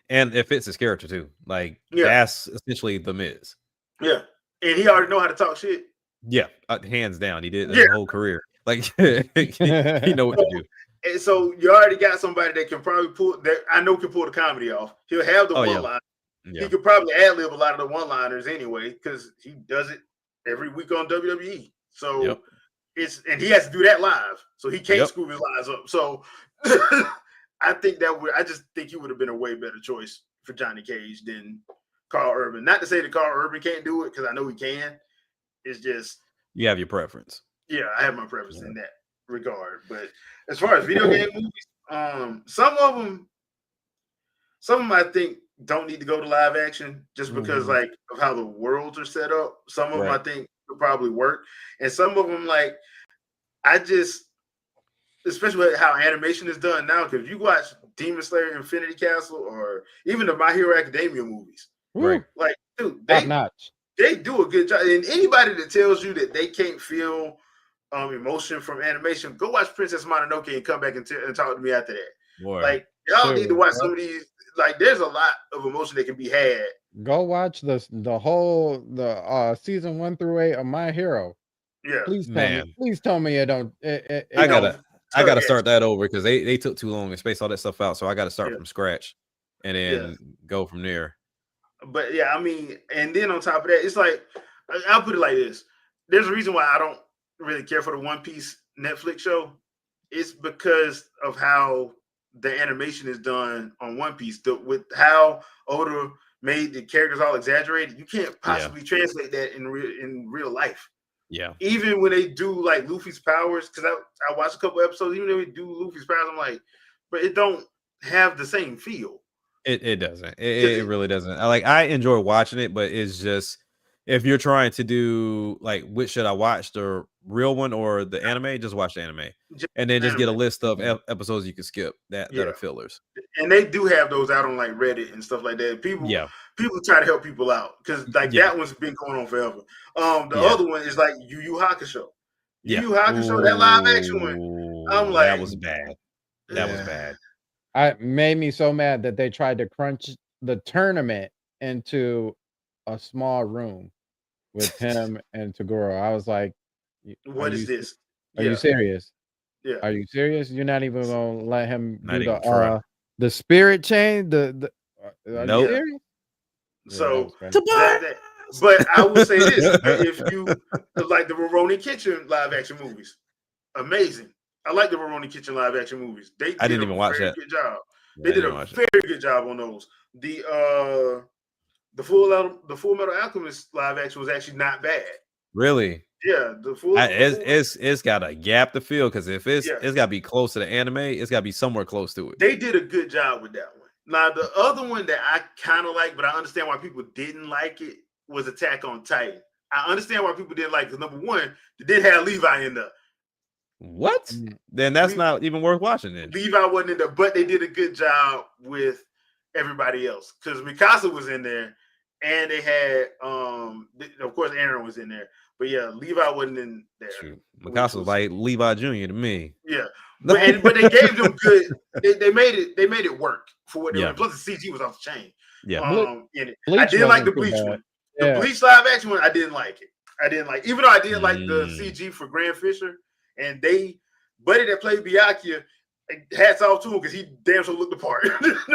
And it fits his character too. Like, Yeah. that's essentially the Miz. Yeah. And he already know how to talk shit. Yeah, hands down. He did Yeah. his whole career. Like, he know what to do. And so you already got somebody that can probably can pull the comedy off. He'll have the Oh, yeah. one line. Yeah. He could probably ad-lib a lot of the one-liners anyway, because he does it every week on WWE. So Yep. and he has to do that live. So he can't Yep. screw his lines up. So I just think he would have been a way better choice for Johnny Cage than Carl Urban. Not to say that Carl Urban can't do it, because I know he can. It's just, You have your preference. yeah, I have my preference in that regard. But as far as video game movies, some of them I think don't need to go to live action just because like of how the worlds are set up. Some of them I think could probably work, and some of them, like, especially with how animation is done now, because if you watch Demon Slayer, Infinity Castle, or even the My Hero Academia movies, Right. like, dude, Top notch. they do a good job. And anybody that tells you that they can't feel emotion from animation, go watch Princess Mononoke and come back and talk to me after that. Boy. Like, y'all need to watch Yep. some of these. Like, there's a lot of emotion that can be had. Go watch the whole season 1 through 8 of My Hero. Yeah. Please tell Man. me. Please tell me it don't. I gotta Okay. start that over because they took too long to space all that stuff out. So I gotta start Yeah. from scratch and then go from there. But yeah, I mean, and then on top of that, it's like, I'll put it like this. There's a reason why I don't really care for the One Piece Netflix show. It's because of how the animation is done on One Piece. With how Oda made the characters all exaggerated, you can't possibly translate that in real life. Yeah. Even when they do like Luffy's powers, because I watched a couple episodes, even when they do Luffy's powers, I'm like, but it don't have the same feel. It doesn't. It really doesn't. I enjoy watching it, but it's just, if you're trying to do like, which should I watch, the real one or the anime, just watch the anime. And then just get a list of episodes you can skip that are fillers. And they do have those out on like Reddit and stuff like that. People try to help people out because like that one's been going on forever. The other one is like Yu Yu Hakusho. Yu Yu Hakusho, that live action one. I'm like, that was bad. That was bad. It made me so mad that they tried to crunch the tournament into a small room with him and Tagoro. I was like, what is this? Are you serious? Yeah. Are you serious? You're not even gonna let him Not do even try. the spirit chain? Are you Nope. serious? So that but I will say this: if you like the Rurouni Kitchen live action movies, amazing. I like the Rurouni Kitchen live action movies. I didn't even watch that. Good job. Yeah, They did a very good job on those. The Full Metal Alchemist live action was actually not bad. Really? Yeah, the full. It's got a gap to fill because if it's Yeah. got to be close to the anime, it's got to be somewhere close to it. They did a good job with that one. Now the other one that I kind of like, but I understand why people didn't like it, was Attack on Titan. I understand why people didn't like it. Number one, they did have Levi in there. What? Mm. Then that's not even worth watching. Then Levi wasn't in there, but they did a good job with everybody else because Mikasa was in there, and they had, of course, Aaron was in there. But yeah, Levi wasn't in there. shoot, Mikasa was like Levi Jr. to me. Yeah, but they gave them good. They made it work for what they were. Plus the CG was off the chain. Yeah. In it. Bleach I didn't like the wasn't too Bleach bad. one. Yeah. The Bleach live action one, I didn't like it. I didn't like, even though I did like the CG for Grand Fisher, and Buddy that played Byakuya, hats off to him because he damn sure looked the part.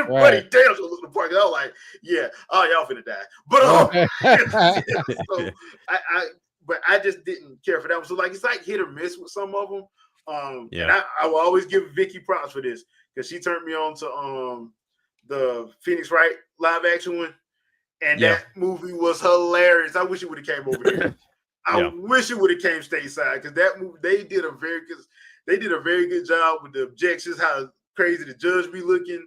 Buddy damn sure looked the part. I was like, yeah, oh y'all finna die. But so but I just didn't care for that one. So like it's like hit or miss with some of them. And I will always give Vicky props for this because she turned me on to the Phoenix Wright live action one, and that movie was hilarious. I wish it would have came over here. I wish it would have came stateside because that movie they did a very good job with the objections, how crazy the judge be looking,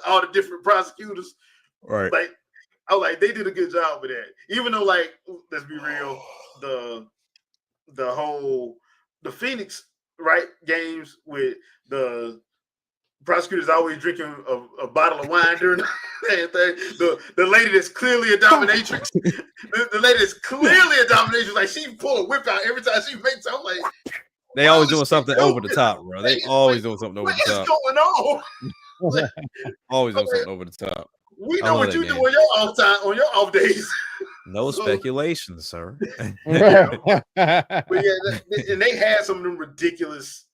all the different prosecutors. Right. Like I was like, they did a good job with that. Even though, like, let's be real, the Phoenix Wright games with the prosecutors always drinking a bottle of wine during the lady that's clearly a dominatrix. the lady that's clearly a dominatrix, like she pull a whip out every time she makes it. I'm like, they always doing something over the top, bro. They always doing something over the top. What is going on? Always doing something over the top. We know what you do on your off days. No speculation, sir. But and they had some of them ridiculous,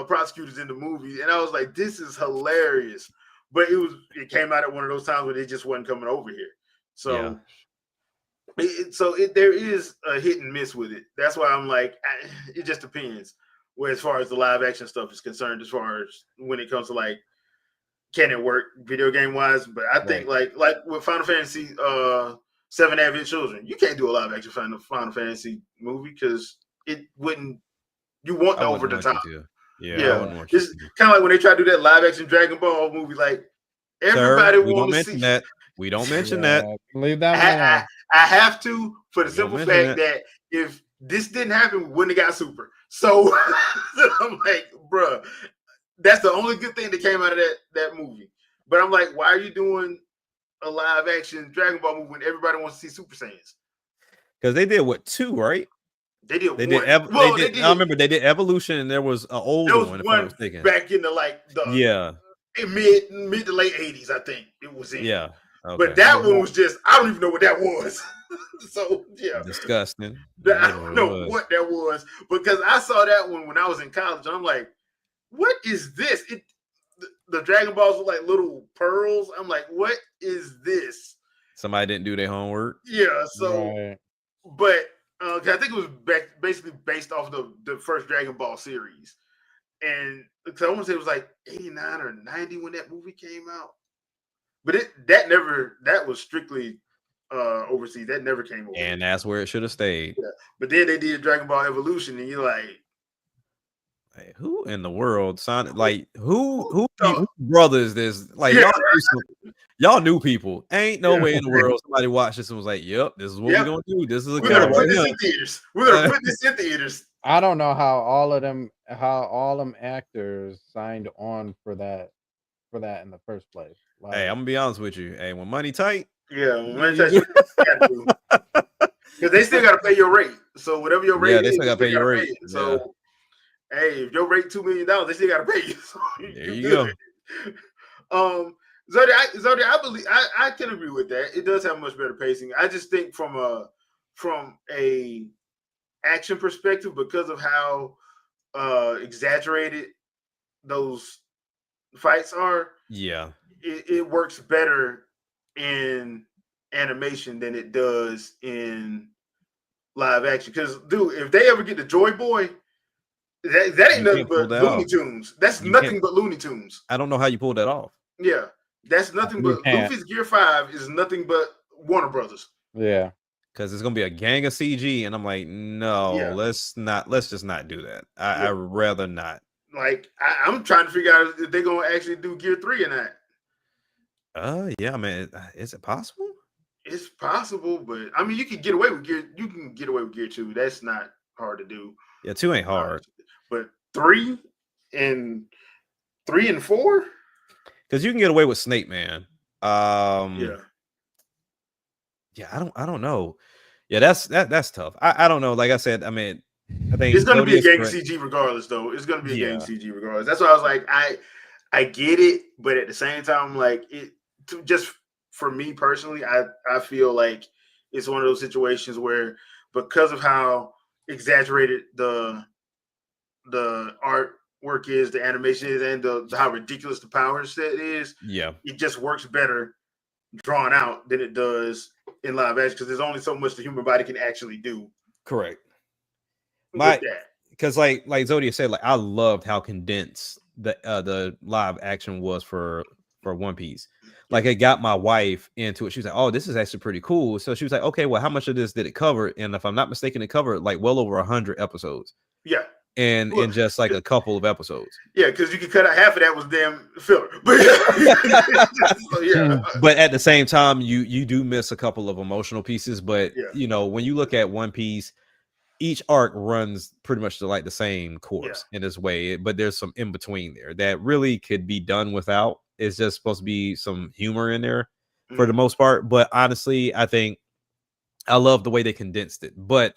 prosecutors in the movie, and I was like, this is hilarious. But it came out at one of those times where they just wasn't coming over here. So there is a hit and miss with it. That's why I'm like, it just depends. Where as far as the live action stuff is concerned, as far as when it comes to like, can it work video game wise? But I think like with Final Fantasy 7 Advent Children, you can't do a live action Final Fantasy movie because it wouldn't. You want the over the top. Yeah. It's kind of like when they try to do that live action Dragon Ball movie. Like everybody wants to see that. We don't mention that. Leave that. I have to for the simple fact that if this didn't happen, we wouldn't have got Super. So I'm like, bruh, that's the only good thing that came out of that movie. But I'm like, why are you doing a live action Dragon Ball movie when everybody wants to see Super Saiyans? Because they did 2, right? They did. I remember they did Evolution, and there was an older one. If I'm mistaken, back in the mid to late 80s, I think it was in. Yeah. Okay. But that one was just, I don't even know what that was. So yeah, disgusting. I don't know what that was because I saw that one when I was in college, and I'm like, what is this? The Dragon Balls look like little pearls. I'm like, what is this? Somebody didn't do their homework. Yeah. So, but I think it was basically based off the first Dragon Ball series, and I want to say it was like 89 or 90 when that movie came out. But that was strictly overseas. That never came over. And that's where it should have stayed. Yeah. But then they did Dragon Ball Evolution, and you're like, hey, who in the world signed? Like who brother is this? Like y'all knew people. Ain't no way in the world somebody watched this and was like, "Yep, this is what we're gonna do. This is we're gonna put this in theaters. We're gonna put this in theaters." I don't know how all them actors signed on for that in the first place. Like, hey, I'm gonna be honest with you. Hey, when money tight, when money tight, because they still gotta pay your rate. So whatever your rate, they still gotta pay your rate. So. Hey, if your rate $2 million, they still gotta pay you. So there you go. Zodi, I believe I can agree with that. It does have much better pacing. I just think from a action perspective, because of how exaggerated those fights are, it works better in animation than it does in live action. Because, dude, if they ever get the Joy Boy. That ain't nothing but Looney Tunes. That's nothing but Looney Tunes. I don't know how you pulled that off. Yeah, that's nothing but Luffy's Gear 5 is nothing but Warner Brothers. Yeah, because it's gonna be a gang of CG, and I'm like, no, Yeah. let's just not do that. Yeah. I'd rather not. Like I'm trying to figure out if they're gonna actually do Gear 3 or not. Yeah, man. Is it possible? It's possible, but I mean, you can get away with Gear. You can get away with Gear 2. That's not hard to do. Yeah, 2 ain't hard. But 3 and 4, because you can get away with Snake Man. yeah. Yeah, I don't know. Yeah, that's tough. I don't know. Like I said, I mean, I think It's gonna be a Zodiac's gang correct. CG regardless, though. It's gonna be a gang Yeah. CG regardless. That's why I was like, I get it, but at the same time, like just for me personally, I feel like it's one of those situations where because of how exaggerated the artwork is, the animation is, and how ridiculous the power set is, Yeah. it just works better drawn out than it does in live action because there's only so much the human body can actually do. Correct. With that. Because like Zodiac said, like I loved how condensed the live action was for One Piece. Like it got my wife into it. She was like, "Oh, this is actually pretty cool." So she was like, "Okay, well, how much of this did it cover?" And if I'm not mistaken, it covered like well over 100 episodes. Yeah. And in just like a couple of episodes. Yeah, because you could cut out half of that was damn filler. But so, yeah. But at the same time, you do miss a couple of emotional pieces. But Yeah. you know, when you look at One Piece, each arc runs pretty much to like the same course in this way, but there's some in between there that really could be done without. It's just supposed to be some humor in there for the most part. But honestly, I think I love the way they condensed it. But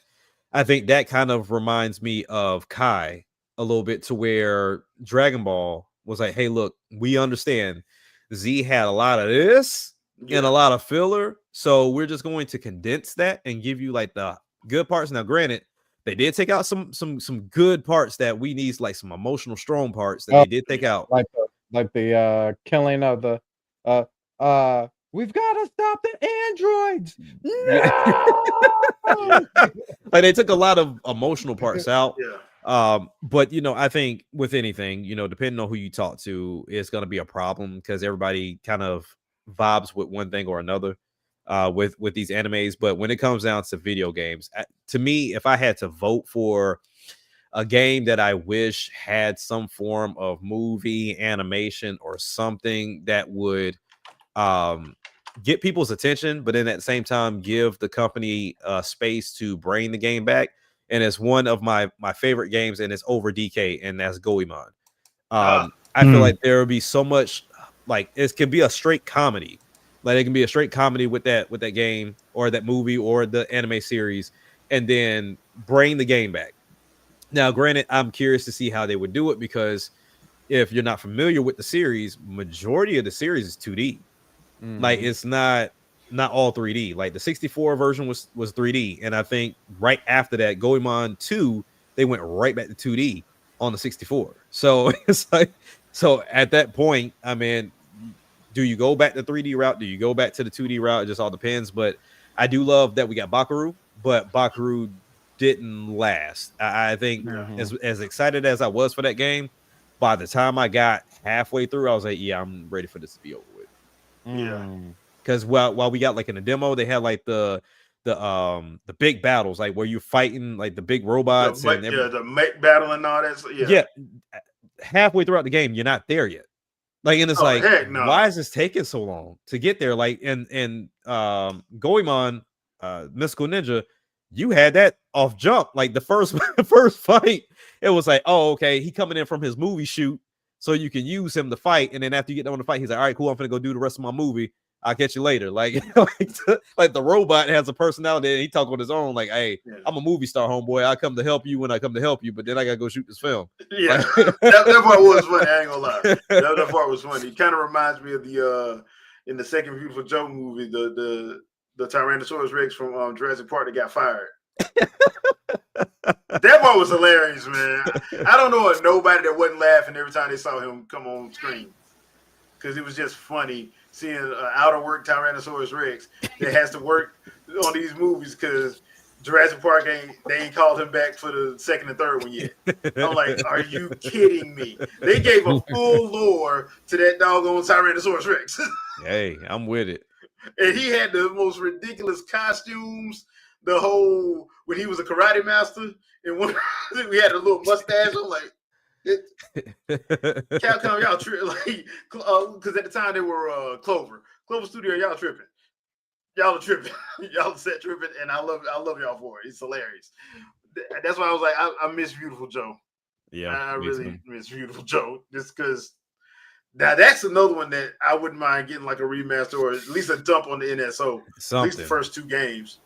I think that kind of reminds me of Kai a little bit, to where Dragon Ball was like, hey, look, we understand Z had a lot of this and a lot of filler. So we're just going to condense that and give you like the good parts. Now, granted, they did take out some good parts that we need, like some emotional strong parts that they did take out. Like the killing of the we've got to stop the androids. No! Like they took a lot of emotional parts out. Yeah. But you know, I think with anything, you know, depending on who you talk to, it's gonna be a problem because everybody kind of vibes with one thing or another with these animes. But when it comes down to video games, to me, if I had to vote for a game that I wish had some form of movie, animation, or something that would get people's attention, but then at the same time give the company space to bring the game back. And it's one of my favorite games, and it's over DK, and that's Goemon. I feel like there would be so much, like it can be a straight comedy. Like it can be a straight comedy with that game or that movie or the anime series, and then bring the game back. Now, granted, I'm curious to see how they would do it, because if you're not familiar with the series, majority of the series is 2D. Like it's not all 3D. Like the 64 version was 3D, and I think right after that, Goemon 2, they went right back to 2D on the 64. So it's like, so at that point, I mean, do you go back to the 3D route? Do you go back to the 2D route? It just all depends. But I do love that we got Bakaru, but Bakaru didn't last. I think as excited as I was for that game, by the time I got halfway through, I was like, yeah, I'm ready for this to be over with. Yeah. Because while we got like in the demo, they had like the big battles, like where you're fighting like the big robots the mech battle and all that. So, yeah. Halfway throughout the game, you're not there yet. Like, and it's why is this taking so long to get there? Like in Goemon, Mystical Ninja, you had that off jump. Like the first fight, it was like, oh, okay, he coming in from his movie shoot, so you can use him to fight. And then after you get done with the fight, he's like, all right, cool, I'm gonna go do the rest of my movie. I'll catch you later. Like, like the robot has a personality and he talk on his own. Like, hey, I'm a movie star, homeboy. I come to help you when I come to help you, but then I gotta go shoot this film. Yeah, that part was funny. I ain't gonna lie. That part was funny. It kind of reminds me of the in the second Beautiful Joe movie, the Tyrannosaurus Rex from Jurassic Park that got fired. That part was hilarious, man. I don't know nobody that wasn't laughing every time they saw him come on screen, because it was just funny seeing an out of work Tyrannosaurus Rex that has to work on these movies because Jurassic Park ain't called him back for the second and third one yet. I'm like, are you kidding me? They gave a full lore to that doggone Tyrannosaurus Rex. Hey, I'm with it. And he had the most ridiculous costumes. the whole when he was a karate master and when we had a little mustache. I'm like, Capcom, y'all tripping, like, because at the time they were Clover Studio, y'all tripping. Y'all are tripping. Y'all set tripping, and I love y'all for it. It's hilarious. That's why I was like, I miss Beautiful Joe. Yeah, I really miss Beautiful Joe, just because. Now that's another one that I wouldn't mind getting like a remaster or at least a dump on the NSO. Something. At least the first 2 games.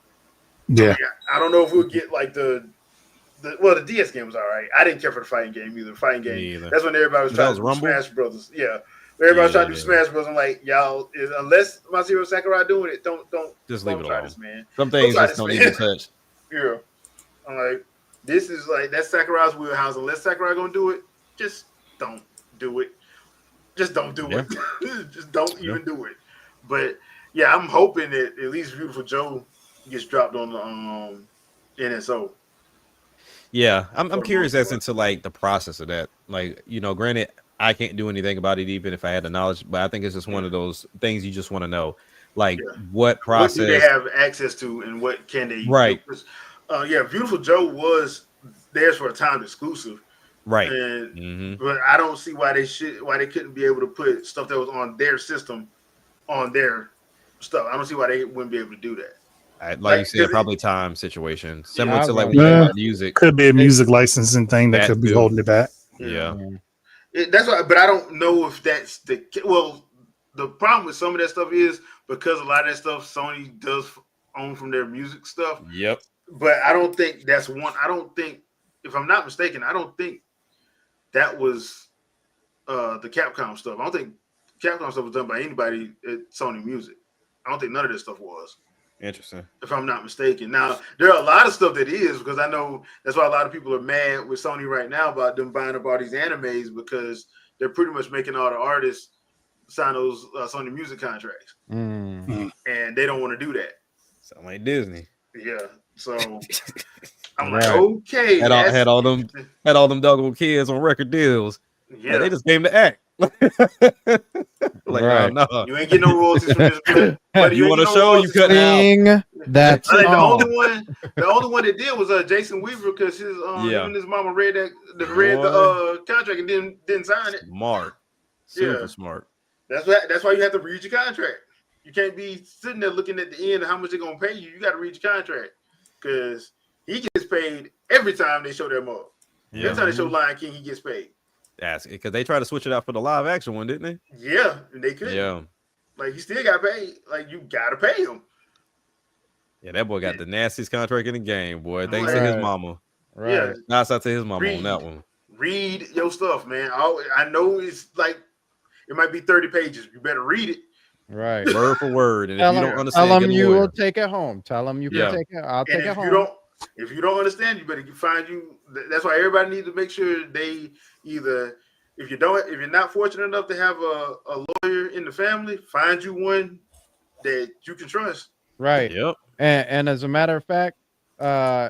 Yeah. I don't know if we'll get like the DS game was all right. I didn't care for the fighting game either. The fighting game. That's when everybody was trying to do Smash Brothers. Yeah. Everybody was trying to do Smash Brothers. I'm like, y'all, unless Masahiro Sakurai doing it, don't just leave it try alone. this, man. Some things just don't need to touch. Yeah. I'm like, this is like that's Sakurai's wheelhouse. Unless Sakurai gonna do it, just don't do it. Just don't do it. Just don't even do it. But yeah, I'm hoping that at least Beautiful Joe gets dropped on the NSO. Yeah, I'm curious as into like the process of that. Like, granted, I can't do anything about it even if I had the knowledge, but I think it's just one of those things you just want to know. Like, what process what do they have access to and what can they right do? Beautiful Joe was theirs for a time exclusive. Right. And but I don't see why they couldn't be able to put stuff that was on their system on their stuff. I don't see why they wouldn't be able to do that. Like you said, probably time situation. Similar to like when you about music. Could be a music licensing thing that could be holding it back. Yeah. That's why, but I don't know if that's the the problem with some of that stuff is because a lot of that stuff Sony does own from their music stuff. Yep. But I don't think that's one. I don't think, if I'm not mistaken, I don't think that was the Capcom stuff. I don't think Capcom stuff was done by anybody at Sony Music. I don't think none of this stuff was. Interesting. If I'm not mistaken. Now, there are a lot of stuff that is, because I know that's why a lot of people are mad with Sony right now about them buying up all these animes, because they're pretty much making all the artists sign those Sony Music contracts. And they don't want to do that. Sound like Disney. Yeah. So I'm like, okay. Had all them doggo kids on record deals. Yeah, like, they just came to act. Like, no. You ain't getting no royalties from this. But you want to show you cut out. That's the only one that did was Jason Weaver, because his him and his mama read the contract and didn't sign it. Smart. Super smart. That's why you have to read your contract. You can't be sitting there looking at the end of how much they're gonna pay you. You got to read your contract, because he gets paid every time they show their mug. Every time they show Lion King, he gets paid. That's it, because they tried to switch it out for the live action one, didn't they? Yeah, and they could. Yeah, like he still got paid. Like you gotta pay him. Yeah, that boy got the nastiest contract in the game, boy. Thanks to his mama. Right. Yeah, nice out to his mama on that one. Read your stuff, man. I know it's like it might be 30 pages. You better read it. Right. Word for word. And if you don't understand, tell them you will take it home. Tell them you can take it. I'll take it home. If you don't understand, you better find you. That's why everybody needs to make sure they either, if you're not fortunate enough to have a lawyer in the family, find you one that you can trust. Right. Yep. And as a matter of fact,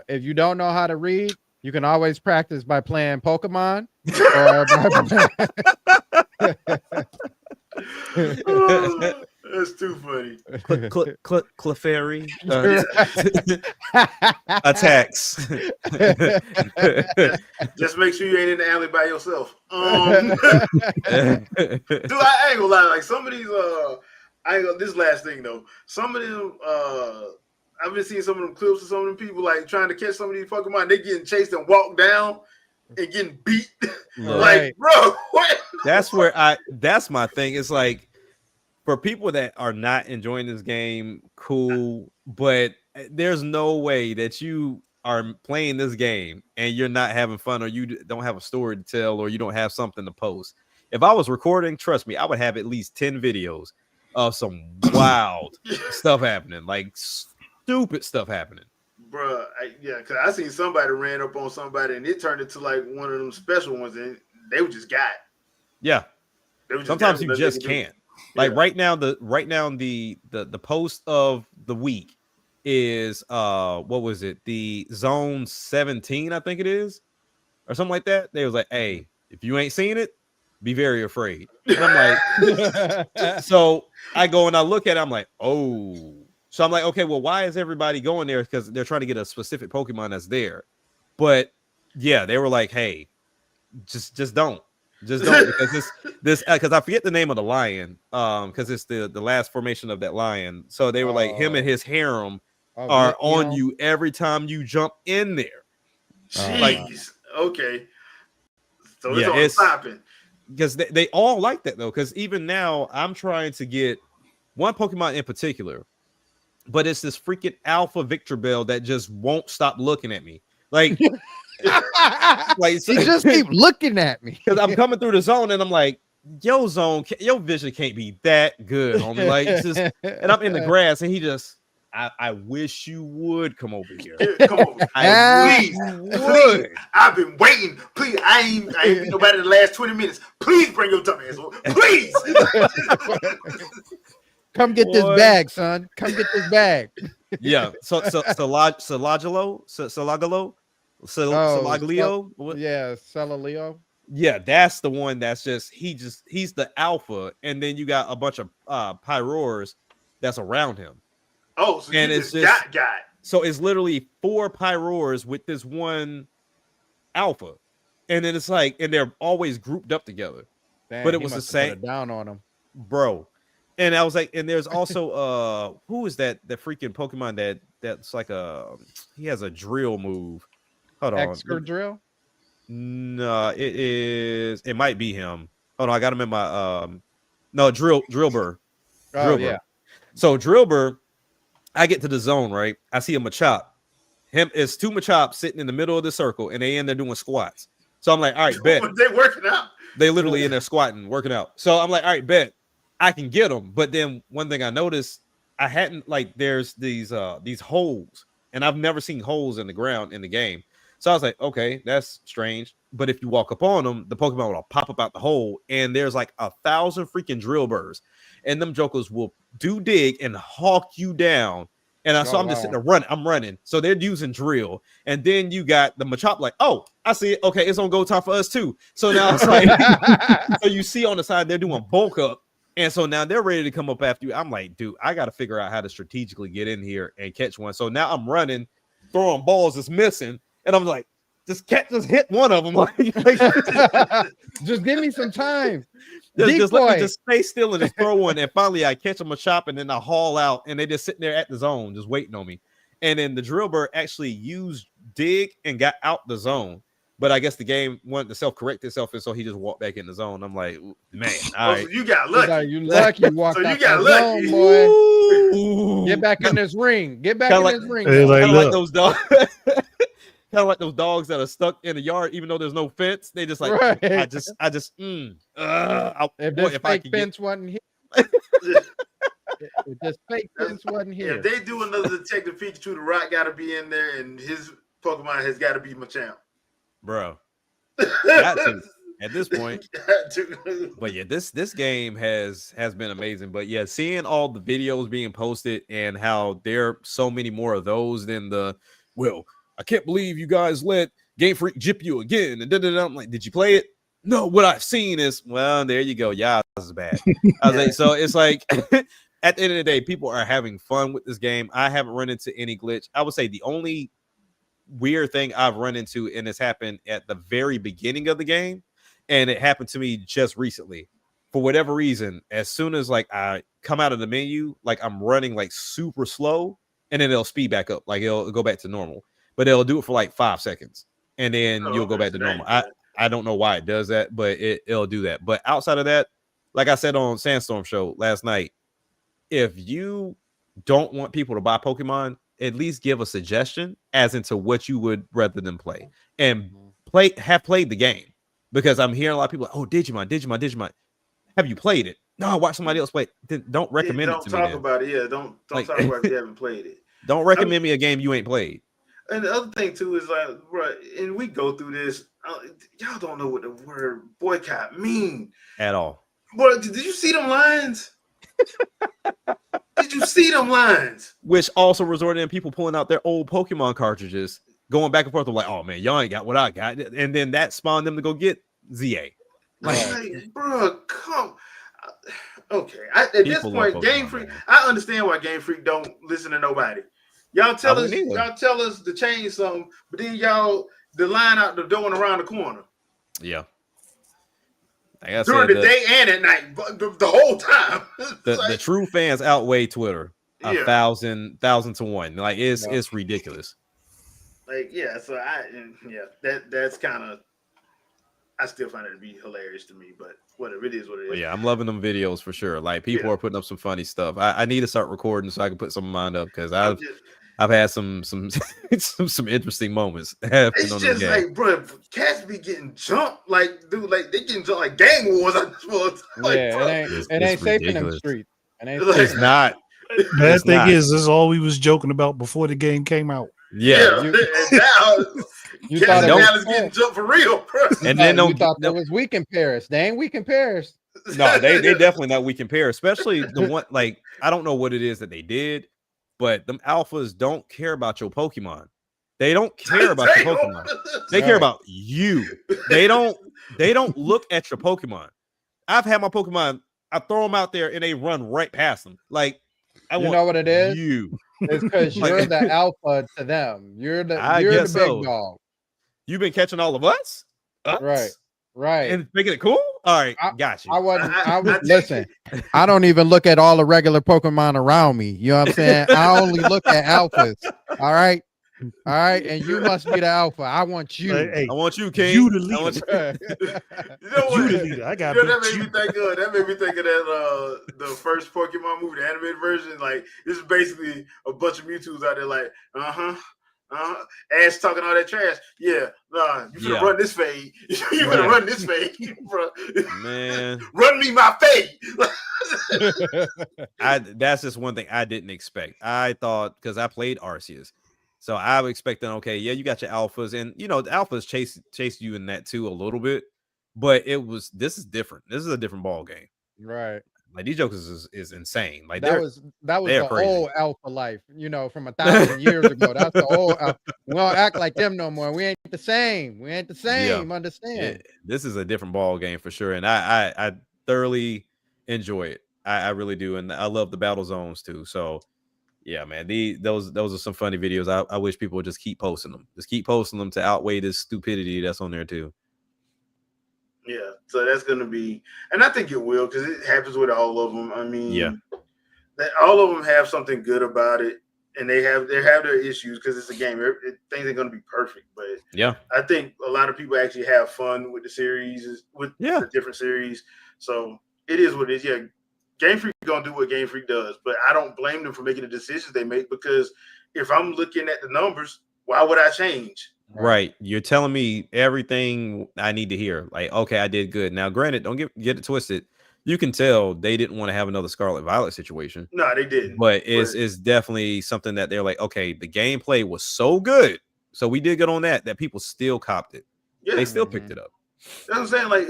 if you don't know how to read, you can always practice by playing Pokemon. That's too funny. Clefairy attacks. Just make sure you ain't in the alley by yourself. Dude, I ain't gonna lie. Like some of these, this last thing though. Some of them, I've been seeing some of them clips of some of them people like trying to catch some of these Pokemon. They getting chased and walked down and getting beat. Like, bro, what? That's my thing. It's like, for people that are not enjoying this game, cool, but there's no way that you are playing this game and you're not having fun, or you don't have a story to tell, or you don't have something to post. If I was recording, trust me, I would have at least 10 videos of some wild stuff happening, like stupid stuff happening. Bruh, because I seen somebody ran up on somebody and it turned into like one of them special ones, and they were just got. Yeah. Sometimes you just can't. Like right now, the post of the week is what was it? The Zone 17, I think it is, or something like that. They was like, hey, if you ain't seen it, be very afraid. And I'm like, so I go and I look at it, I'm like, oh So I'm like, okay, well, why is everybody going there? Because they're trying to get a specific Pokemon that's there. But yeah, they were like, hey, just don't because this because I forget the name of the lion because it's the last formation of that lion. So they were like, him and his harem are on you every time you jump in there. Jeez. Okay. So Yeah, it's stopping. Because they all like that though. Because even now, I'm trying to get one Pokemon in particular, but it's this freaking Alpha Victor Bell that just won't stop looking at me. Like, like you just keep looking at me because I'm coming through the zone and I'm like, your vision can't be that good, homie. Like, just, and I'm in the grass and he just, I wish you would come over here. Come over. Please. I've been waiting. Please, I ain't been nobody the last 20 minutes. Please bring your dumb ass over. Please. Come get this bag, son. Come get this bag. Yeah. Salaglio. Yeah, Celaleo. Yeah, that's the one that's he's the alpha, and then you got a bunch of Pyroars that's around him. Oh, so and it's just got. So it's literally 4 Pyroars with this one alpha, and then it's like, and they're always grouped up together. Damn, but it was the same. Put it down on them, bro. And I was like, and there's also who is that? The freaking Pokemon that's like he has a drill move. Hold on, Excadrill. No, it might be him. Hold on, I got him in my no, Drillbur. Yeah. So Drillbur, I get to the zone, right? I see a Machop. It's 2 Machops sitting in the middle of the circle, and they in there doing squats. So I'm like, all right, bet. They working out. They literally in there squatting, working out. So I'm like, all right, bet. I can get them. But then one thing I noticed, I hadn't, like, there's these holes, and I've never seen holes in the ground in the game. So I was like, okay, that's strange. But if you walk up on them, the Pokemon will pop up out the hole, and there's like 1,000 freaking Drillburs, and them jokers will dig and hawk you down. And I'm just sitting there running. I'm running. So they're using drill, and then you got the Machop like, oh, I see it. Okay, it's on go time for us too. So now it's like, so you see on the side they're doing bulk up, and so now they're ready to come up after you. I'm like, dude, I got to figure out how to strategically get in here and catch one. So now I'm running, throwing balls that's missing. And I'm like, just hit one of them. Just give me some time. Just let me just stay still and just throw one. And finally, I catch them a chop, and then I haul out, and they just sitting there at the zone, just waiting on me. And then the Drillbur actually used dig and got out the zone. But I guess the game wanted to self-correct itself, and so he just walked back in the zone. I'm like, man, all right. So you got lucky. You lucky. You walked out the zone, boy. Ooh. Get back in this ring. Get back in this ring. Kind of like those dogs. Kind of like those dogs that are stuck in a yard, even though there's no fence. They just like, right. I just, if this fake fence wasn't here, if this fake fence wasn't here. If they do another Detective Pikachu, the Rock got to be in there, and his Pokemon has got to be Machamp. Bro, got to at this point. But yeah, this game has been amazing. But yeah, seeing all the videos being posted and how there are so many more of those than I can't believe you guys let Game Freak jip you again. And I'm like, did you play it? No, what I've seen is, well, there you go. Yeah, this is bad. I was like, so it's like at the end of the day, people are having fun with this game. I haven't run into any glitch. I would say the only weird thing I've run into, and it's happened at the very beginning of the game, and it happened to me just recently. For whatever reason, as soon as like I come out of the menu, like I'm running like super slow, and then it'll speed back up. Like it'll go back to normal. But they'll do it for like 5 seconds, and then you'll go back to normal. I don't know why it does that, but it'll do that. But outside of that, like I said on Sandstorm Show last night, if you don't want people to buy Pokemon, at least give a suggestion as into what you would rather than play, and have played the game. Because I'm hearing a lot of people like, oh, Digimon. Have you played it? No, I watched somebody else play it. Then don't recommend it to me. Don't talk about it. Yeah, don't talk about it if you haven't played it. Don't recommend me a game you ain't played. And the other thing too is like, bro, and we go through this. Y'all don't know what the word boycott mean at all. Bro, did you see them lines? Did you see them lines? Which also resorted in people pulling out their old Pokemon cartridges, going back and forth. They're like, "Oh man, y'all ain't got what I got," and then that spawned them to go get ZA. Like, bro, come. okay. At this People love point, Game Pokemon, Freak. man. I understand why Game Freak don't listen to nobody. Y'all I tell us, wouldn't either. y'all tell us to change something, but then y'all the line out the door and around the corner Yeah. Like I during said, the day and at night, the whole time. the Like, true fans outweigh Twitter a yeah, thousand to one. Like it's ridiculous. like yeah. So that's kind of. I still find it to be hilarious to me, but whatever, it is what it But is. yeah, I'm loving them videos for sure. Like people Yeah. are putting up some funny stuff. I need to start recording so I can put some of mine up because I'm I've just, I've had some some interesting moments happen it's on this just game. like, bro, cats be getting jumped, like, dude, like they getting jumped like gang wars. I just want, like, Yeah, bro, it It's ain't safe in them ridiculous. streets. It ain't Like- safe. It's not. Bad It's thing not. is, this is all we was joking about before the game came out. Yeah. and now You cats thought and it was Dallas getting jumped for real, bro. And then you don't thought no, that was weak in Paris. They ain't weak in Paris. no, they definitely not we compare, especially the one like I don't know what it is that they did, but them alphas don't care about your Pokemon. They don't care about your Pokemon. They care Right. about you. They don't look at your Pokemon. I've had my Pokemon, I throw them out there and they run right past them. Like I You want know what it is? you. It's because Like- you're the alpha to them. You're the I the guess big so. dog. You've been catching all of us? Right. Right. And making it cool? All right, got you. I wasn't. I was take listen. it. I don't even look at all the regular Pokemon around me. You know what I'm saying? I only look at alphas. All right. All right. And you must be the alpha. I want you. Like, hey, I want you, King. you the I want leader. you. You know You what? the leader. I got You know, that beat made me you. think of that the first Pokemon movie, the animated version. Like this is basically a bunch of Mewtwo's out there, like ass talking all that trash. Yeah, nah, you finna Yeah. run this fade. You finna Right. run this fade, bro. Man, Run me my fade. that's just one thing I didn't expect. I thought because I played Arceus, so I was expecting, okay, yeah, you got your alphas, and the alphas chase you in that too a little bit, but this is different. This is a different ball game. Right. Like these jokers is insane. Like That was they're the crazy. old alpha life, from 1,000 years ago. That's the old alpha. We don't act like them no more. We ain't the same. We ain't the same. Understand? This is a different ball game for sure, and I thoroughly enjoy it. I really do, and I love the battle zones too. So yeah, man, those are some funny videos. I wish people would just keep posting them. Just keep posting them to outweigh this stupidity that's on there too. Yeah, so that's gonna be, and I think it will because it happens with all of them. I mean, Yeah. that all of them have something good about it, and they have their issues because it's a game. Things ain't gonna be perfect, but Yeah, I think a lot of people actually have fun with the series, with the different series. So it is what it is. Yeah, Game Freak gonna do what Game Freak does, but I don't blame them for making the decisions they make because if I'm looking at the numbers, why would I change? right. You're telling me everything I need to hear. Like, okay, I did good. Now, granted, don't get it twisted. You can tell they didn't want to have another Scarlet Violet situation. No, they didn't. But it's definitely something that they're like, okay, the gameplay was so good, so we did good on that people still copped it. Yeah, They still picked it up. That's what I'm saying. Like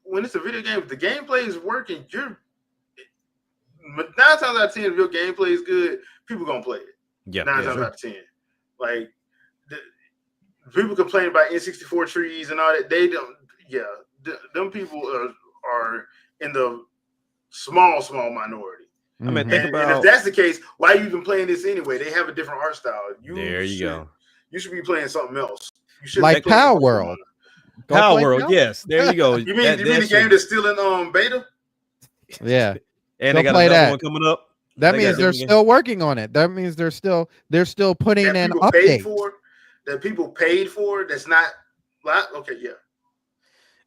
when it's a video game, if the gameplay is working, 9 times out of 10, if your gameplay is good, people gonna play it. Yeah, 9 times out of 10. Like people complain about N64 trees and all that. They don't. Yeah, them people are in the small minority. I mean, think And about if that's the case, why are you even playing this anyway? They have a different art style. there you go. You should be playing something else. You should Like Power World. Go Power play World, Power- yes, there you go. You mean the game that's still in beta? Yeah. and Go they got play another that. one coming up. That They means got they're different still working on it. That means they're still putting That in people paid updates. for. That people paid for. That's not. Okay, yeah.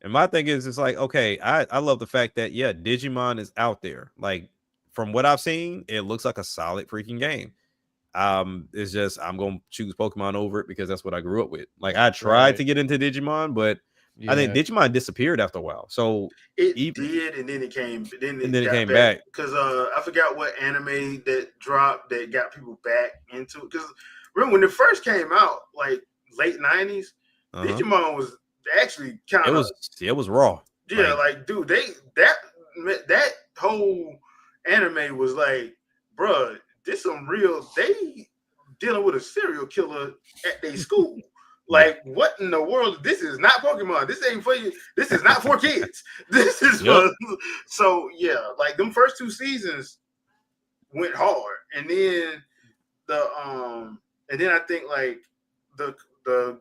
And my thing is, it's like, okay, I love the fact that Digimon is out there. Like from what I've seen, it looks like a solid freaking game. It's just I'm gonna choose Pokemon over it because that's what I grew up with. Like I tried to get into Digimon, but I think Digimon disappeared after a while. So It did, and then it came. Then it came back because I forgot what anime that dropped that got people back into it. Because remember when it first came out, like late '90s, Digimon was actually kind of it was raw. Yeah, like dude, that whole anime was like, bruh, this some real. They dealing with a serial killer at their school. Like, what in the world? This is not Pokemon. This ain't for you. This is not for kids. This is for. So yeah, like them first 2 seasons went hard, and then I think like the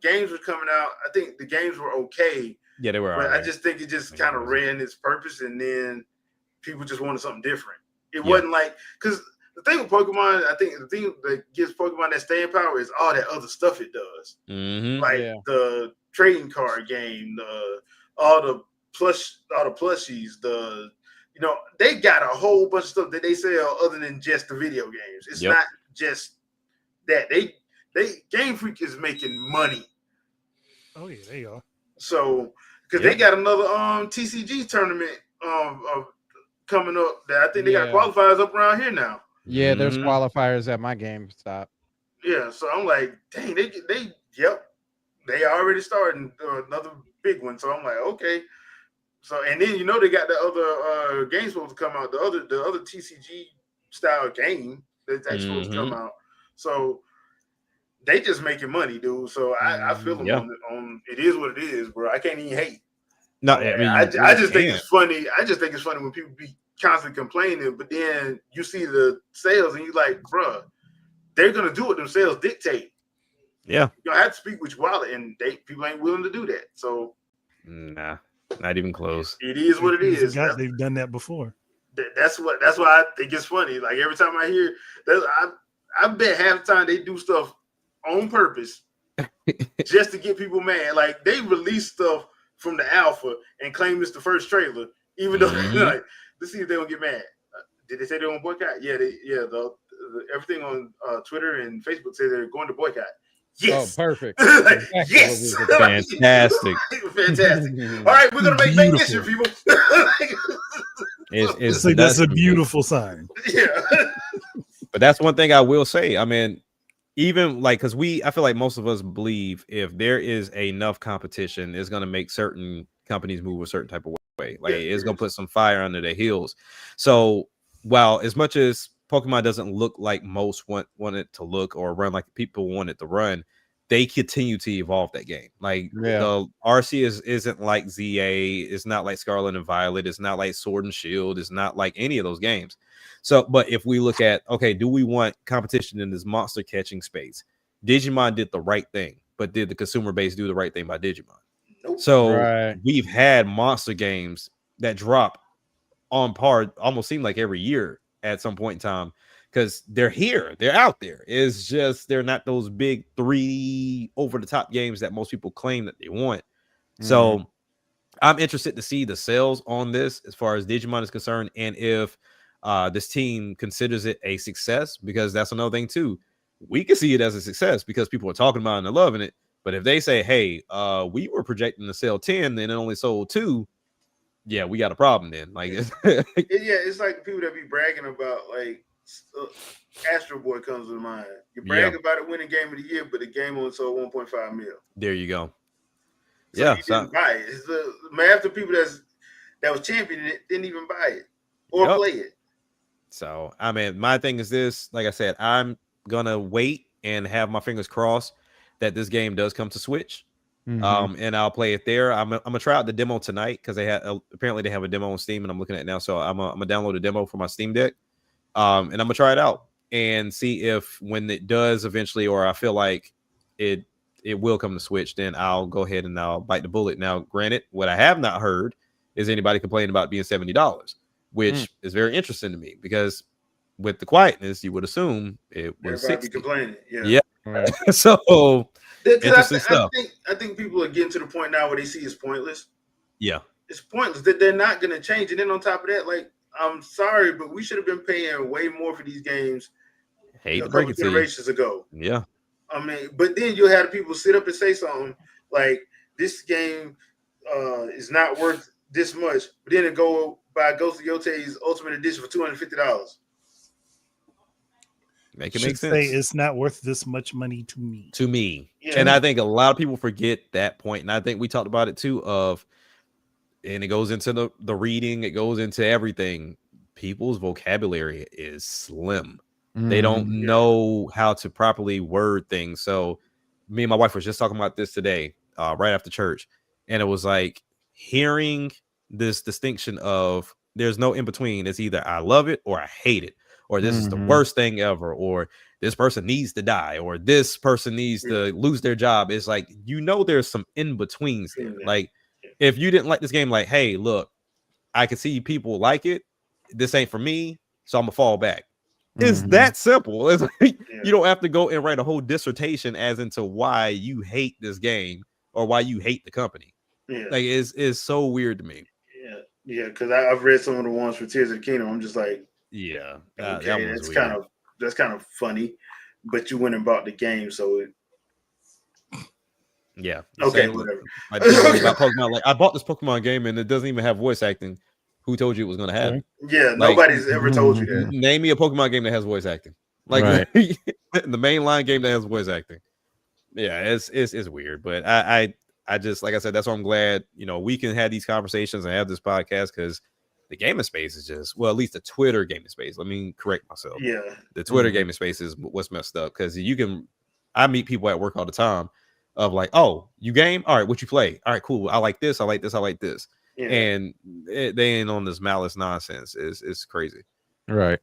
games were coming out. I think the games were okay. Yeah, they were. But right. I just think it just kind of ran its purpose, and then people just wanted something different. It Yeah. wasn't like because. The thing with Pokemon, I think the thing that gives Pokemon that staying power is all that other stuff it does. Like the trading card game, all the plushies, they got a whole bunch of stuff that they sell other than just the video games. It's not just that. They Game Freak is making money. Oh yeah, they are. So because they got another TCG tournament coming up that I think they got qualifiers up around here now. Yeah, there's qualifiers at my GameStop. Yeah, so I'm like, dang, they already starting another big one. So I'm like, okay. So and then they got the other game supposed to come out, the other TCG style game that's actually supposed to come out. So they just making money, dude. So I feel them on it is what it is, bro. I can't even hate. No, I mean, I just think it's funny. I just think it's funny when people be constantly complaining, but then you see the sales and you like, bruh, they're gonna do what them sales dictate. Yeah, you have to speak with your wallet, and people ain't willing to do that. So, nah, not even close. It is what it is. They've done that before. That's why I think it's funny. Like every time I hear that, I bet half the time they do stuff on purpose just to get people mad. Like they release stuff from the alpha and claim it's the first trailer, even though like, let's see if they don't get mad. Did they say they're on boycott? Yeah, everything on Twitter and Facebook say they're going to boycott. Yes. Oh, perfect. Yes. Fantastic. Fantastic. All right, we're gonna make mission, people. That's a beautiful sign. Yeah. But that's one thing I will say. I mean, even like because I feel like most of us believe if there is enough competition, it's gonna make certain companies move a certain type of way. Like it's gonna put some fire under their heels. So while as much as Pokemon doesn't look like most want it to look or run like people want it to run, they continue to evolve that game. Like the RC isn't like ZA, it's not like Scarlet and Violet, it's not like Sword and Shield, it's not like any of those games. So, but if we look at, okay, do we want competition in this monster catching space? Digimon did the right thing, but did the consumer base do the right thing by Digimon? Nope. So we've had monster games that drop on par, almost seem like every year at some point in time, because they're here, they're out there. It's just they're not those big 3 over-the-top games that most people claim that they want. So I'm interested to see the sales on this as far as Digimon is concerned, and if this team considers it a success, because that's another thing too. We can see it as a success because people are talking about it and they're loving it. But if they say, hey, we were projecting to sell 10 and it only sold 2, yeah, we got a problem then. Like, it's like people that be bragging about like Astro Boy comes to mind. You brag about it winning game of the year, but the game only sold 1.5 mil. There you go. So you didn't buy it. It's half the people that was championing it didn't even buy it or play it. So I mean, my thing is this. Like I said, I'm gonna wait and have my fingers crossed that this game does come to Switch. And I'll play it there. I'm gonna try out the demo tonight because they had apparently they have a demo on Steam, and I'm looking at it now. So I'm gonna download a demo for my Steam Deck, and I'm gonna try it out and see if when it does eventually, or I feel like it will come to Switch, then I'll go ahead and I'll bite the bullet. Now, granted, what I have not heard is anybody complaining about it being $70, which is very interesting to me because with the quietness, you would assume it was everybody 60. Complaining, So. I think people are getting to the point now where they see it's pointless. Yeah. It's pointless that they're not going to change. And then on top of that, like, I'm sorry, but we should have been paying way more for these games a couple generations ago. Yeah. I mean, but then you'll have people sit up and say something like, this game is not worth this much. But then it go buy Ghost of Yotei's Ultimate Edition for $250. Make sense. Say it's not worth this much money to me. Yeah. And I think a lot of people forget that point. And I think we talked about it too and it goes into the reading, it goes into everything. People's vocabulary is slim. They don't know how to properly word things. So me and my wife was just talking about this today, right after church, and it was like hearing this distinction of there's no in between. It's either I love it or I hate it, or this is the worst thing ever, or this person needs to die, or this person needs to lose their job. It's like, there's some in betweens there. Like, if you didn't like this game, like, hey, look, I can see people like it. This ain't for me, so I'm gonna fall back. It's that simple. It's like, you don't have to go and write a whole dissertation as into why you hate this game or why you hate the company. Yeah. Like, it's so weird to me. Yeah, because I've read some of the ones for Tears of the Kingdom. I'm just like, yeah, okay, that that's weird. kind of funny, but you went and bought the game, so okay, whatever. Like about Pokemon, like, I bought this Pokemon game and it doesn't even have voice acting. Who told you it was going to have it? Yeah, like, nobody's ever told you that. Name me a Pokemon game that has voice acting. Like, Right. the mainline game that has voice acting. Yeah, it's weird, but I just, like I said, that's why I'm glad we can have these conversations and have this podcast, because the gaming space is just, well, at least the Twitter gaming space. Let me correct myself. Yeah, the Twitter gaming space is what's messed up, because I meet people at work all the time of like, oh, you game? All right, what you play? All right, cool. I like this. I like this. I like this. yeah. And they ain't on this malice nonsense. It's crazy. Right.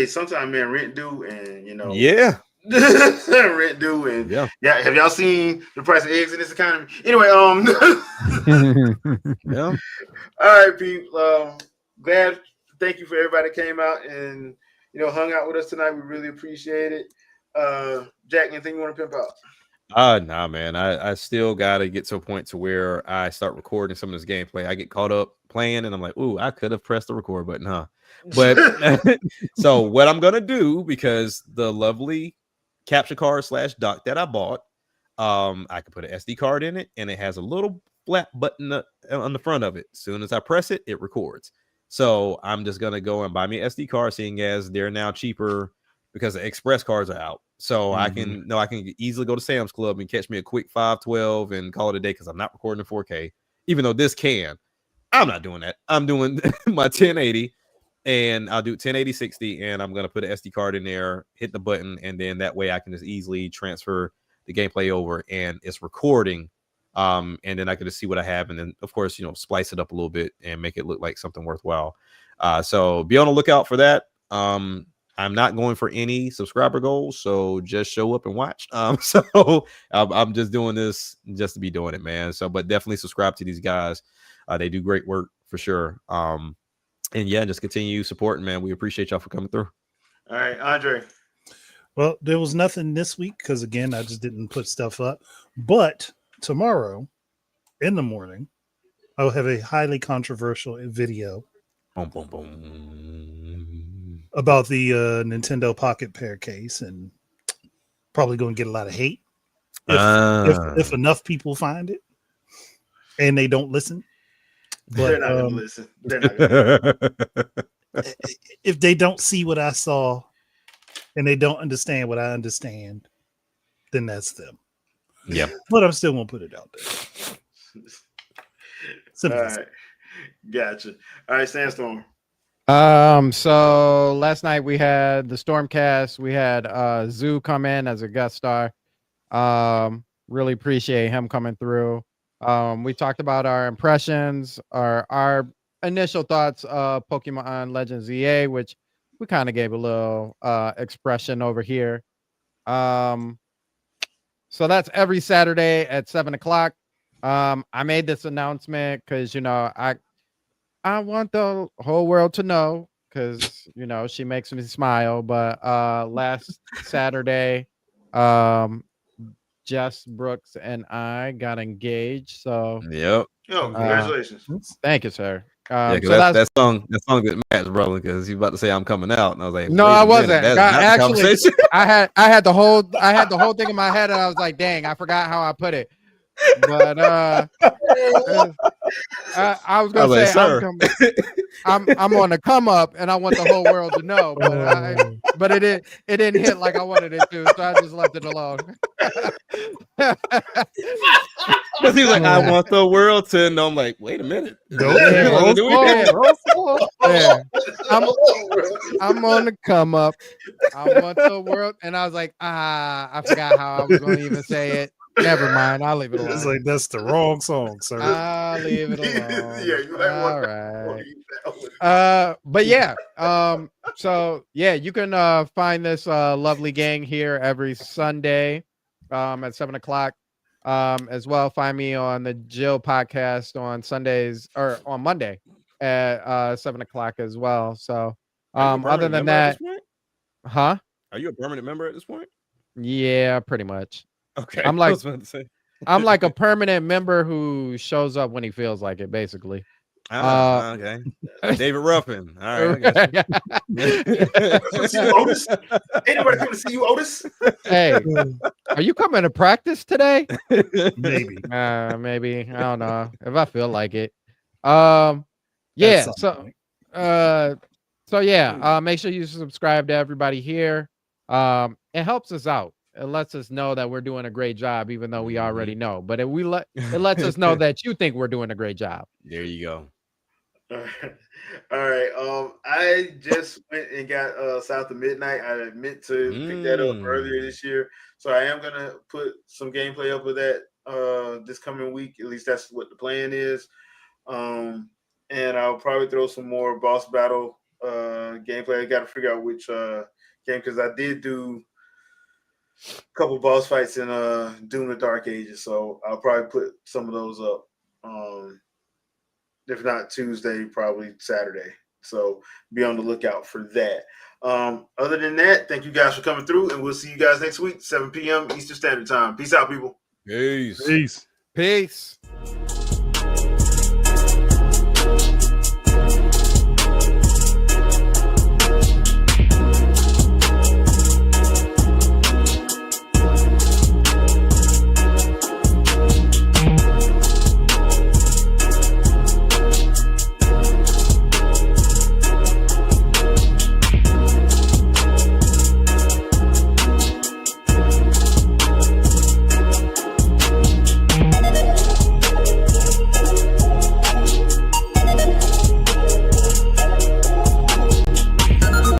Sometimes, man, rent due, and Yeah. rent due, and yeah. Have y'all seen the price of eggs in this economy? Anyway, yeah. All right, people. Thank you for everybody that came out and hung out with us tonight. We really appreciate it. Jack, anything you want to pimp out? Nah, man. I still gotta get to a point to where I start recording some of this gameplay. I get caught up playing and I'm like, ooh, I could have pressed the record button, huh? But so what I'm gonna do, because the lovely capture card / dock that I bought, I can put an SD card in it, and it has a little flat button on the front of it. As soon as I press it, it records. So I'm just gonna go and buy me an SD card, seeing as they're now cheaper because the express cards are out. So I can easily go to Sam's Club and catch me a quick 512 and call it a day, because I'm not recording in 4K. Even though this can, I'm not doing that. I'm doing my 1080, and I'll do 1080 60, and I'm gonna put an SD card in there, hit the button, and then that way I can just easily transfer the gameplay over, and it's recording. And then I can just see what I have, and then of course splice it up a little bit and make it look like something worthwhile. So be on the lookout for that. I'm not going for any subscriber goals, so just show up and watch. So I'm just doing this just to be doing it, man. So, but definitely subscribe to these guys. They do great work for sure. And yeah, just continue supporting, man. We appreciate y'all for coming through. All right, Andre. Well, there was nothing this week because, again, I just didn't put stuff up. But tomorrow in the morning, I'll have a highly controversial video Boom, boom, boom. about the Nintendo Pocket Pair case, and probably going to get a lot of hate if enough people find it and they don't listen. But, they're not going to listen. They're not gonna if they don't see what I saw and they don't understand what I understand, then that's them. Yeah. But I'm still going to put it out there. Simple. All right. Gotcha. All right, Sandstorm. So last night we had the Stormcast. We had Zoo come in as a guest star. Really appreciate him coming through. We talked about our impressions, our initial thoughts of Pokemon Legends EA, which we kind of gave a little expression over here. So that's every Saturday at 7:00. I made this announcement because I want the whole world to know, because she makes me smile. But last Saturday, Jess Brooks and I got engaged. So yep. Oh, congratulations. Thank you, sir. Yeah, so that song that Matt's rolling, because he's about to say I'm coming out, and I was like, no, wait I a minute, wasn't. that's God, not the actually, conversation. I had the whole thing in my head, and I was like, dang, I forgot how I put it. But I was gonna like, say sir. I'm on the come up, and I want the whole world to know, but it didn't hit like I wanted it to, so I just left it alone. Because he was like, I want the world to know. I'm like, wait a minute. Don't Yeah. roll Do we- song, roll song. Yeah. I'm on the come up. I want the world, and I was like, I forgot how I was going to even say it. Never mind. I'll leave it It's alone. like that's the wrong song, sir. I'll leave it alone. Yeah, you might All want right. that. But yeah, so yeah, you can find this lovely gang here every Sunday at 7 o'clock. As well, find me on the Jill podcast on Sundays or on Monday at 7 o'clock as well. So Are you a other permanent than member at that, this point? huh? Are you a permanent member at this point? Yeah, pretty much. Okay. I'm I like was about to say. I'm like a permanent member who shows up when he feels like it, basically. Okay. David Ruffin. All right. I got you. See you, Otis. Anybody come to see you, Otis? Hey, are you coming to practice today? Maybe. Maybe. I don't know if I feel like it. Yeah. At some So, point. make sure you subscribe to everybody here. It helps us out. It lets us know that we're doing a great job, even though we already know. But it lets us know that you think we're doing a great job. There you go. All right. I just went and got South of Midnight. I meant to pick that up earlier this year, so I am gonna put some gameplay up with that this coming week. At least that's what the plan is. And I'll probably throw some more boss battle gameplay. I got to figure out which game, because I did do a couple boss fights in Doom: The Dark Ages, so I'll probably put some of those up. If not Tuesday, probably Saturday. So be on the lookout for that. Other than that, thank you guys for coming through, and we'll see you guys next week, 7 p.m. Eastern Standard Time. Peace out, people. Peace. Peace. Peace.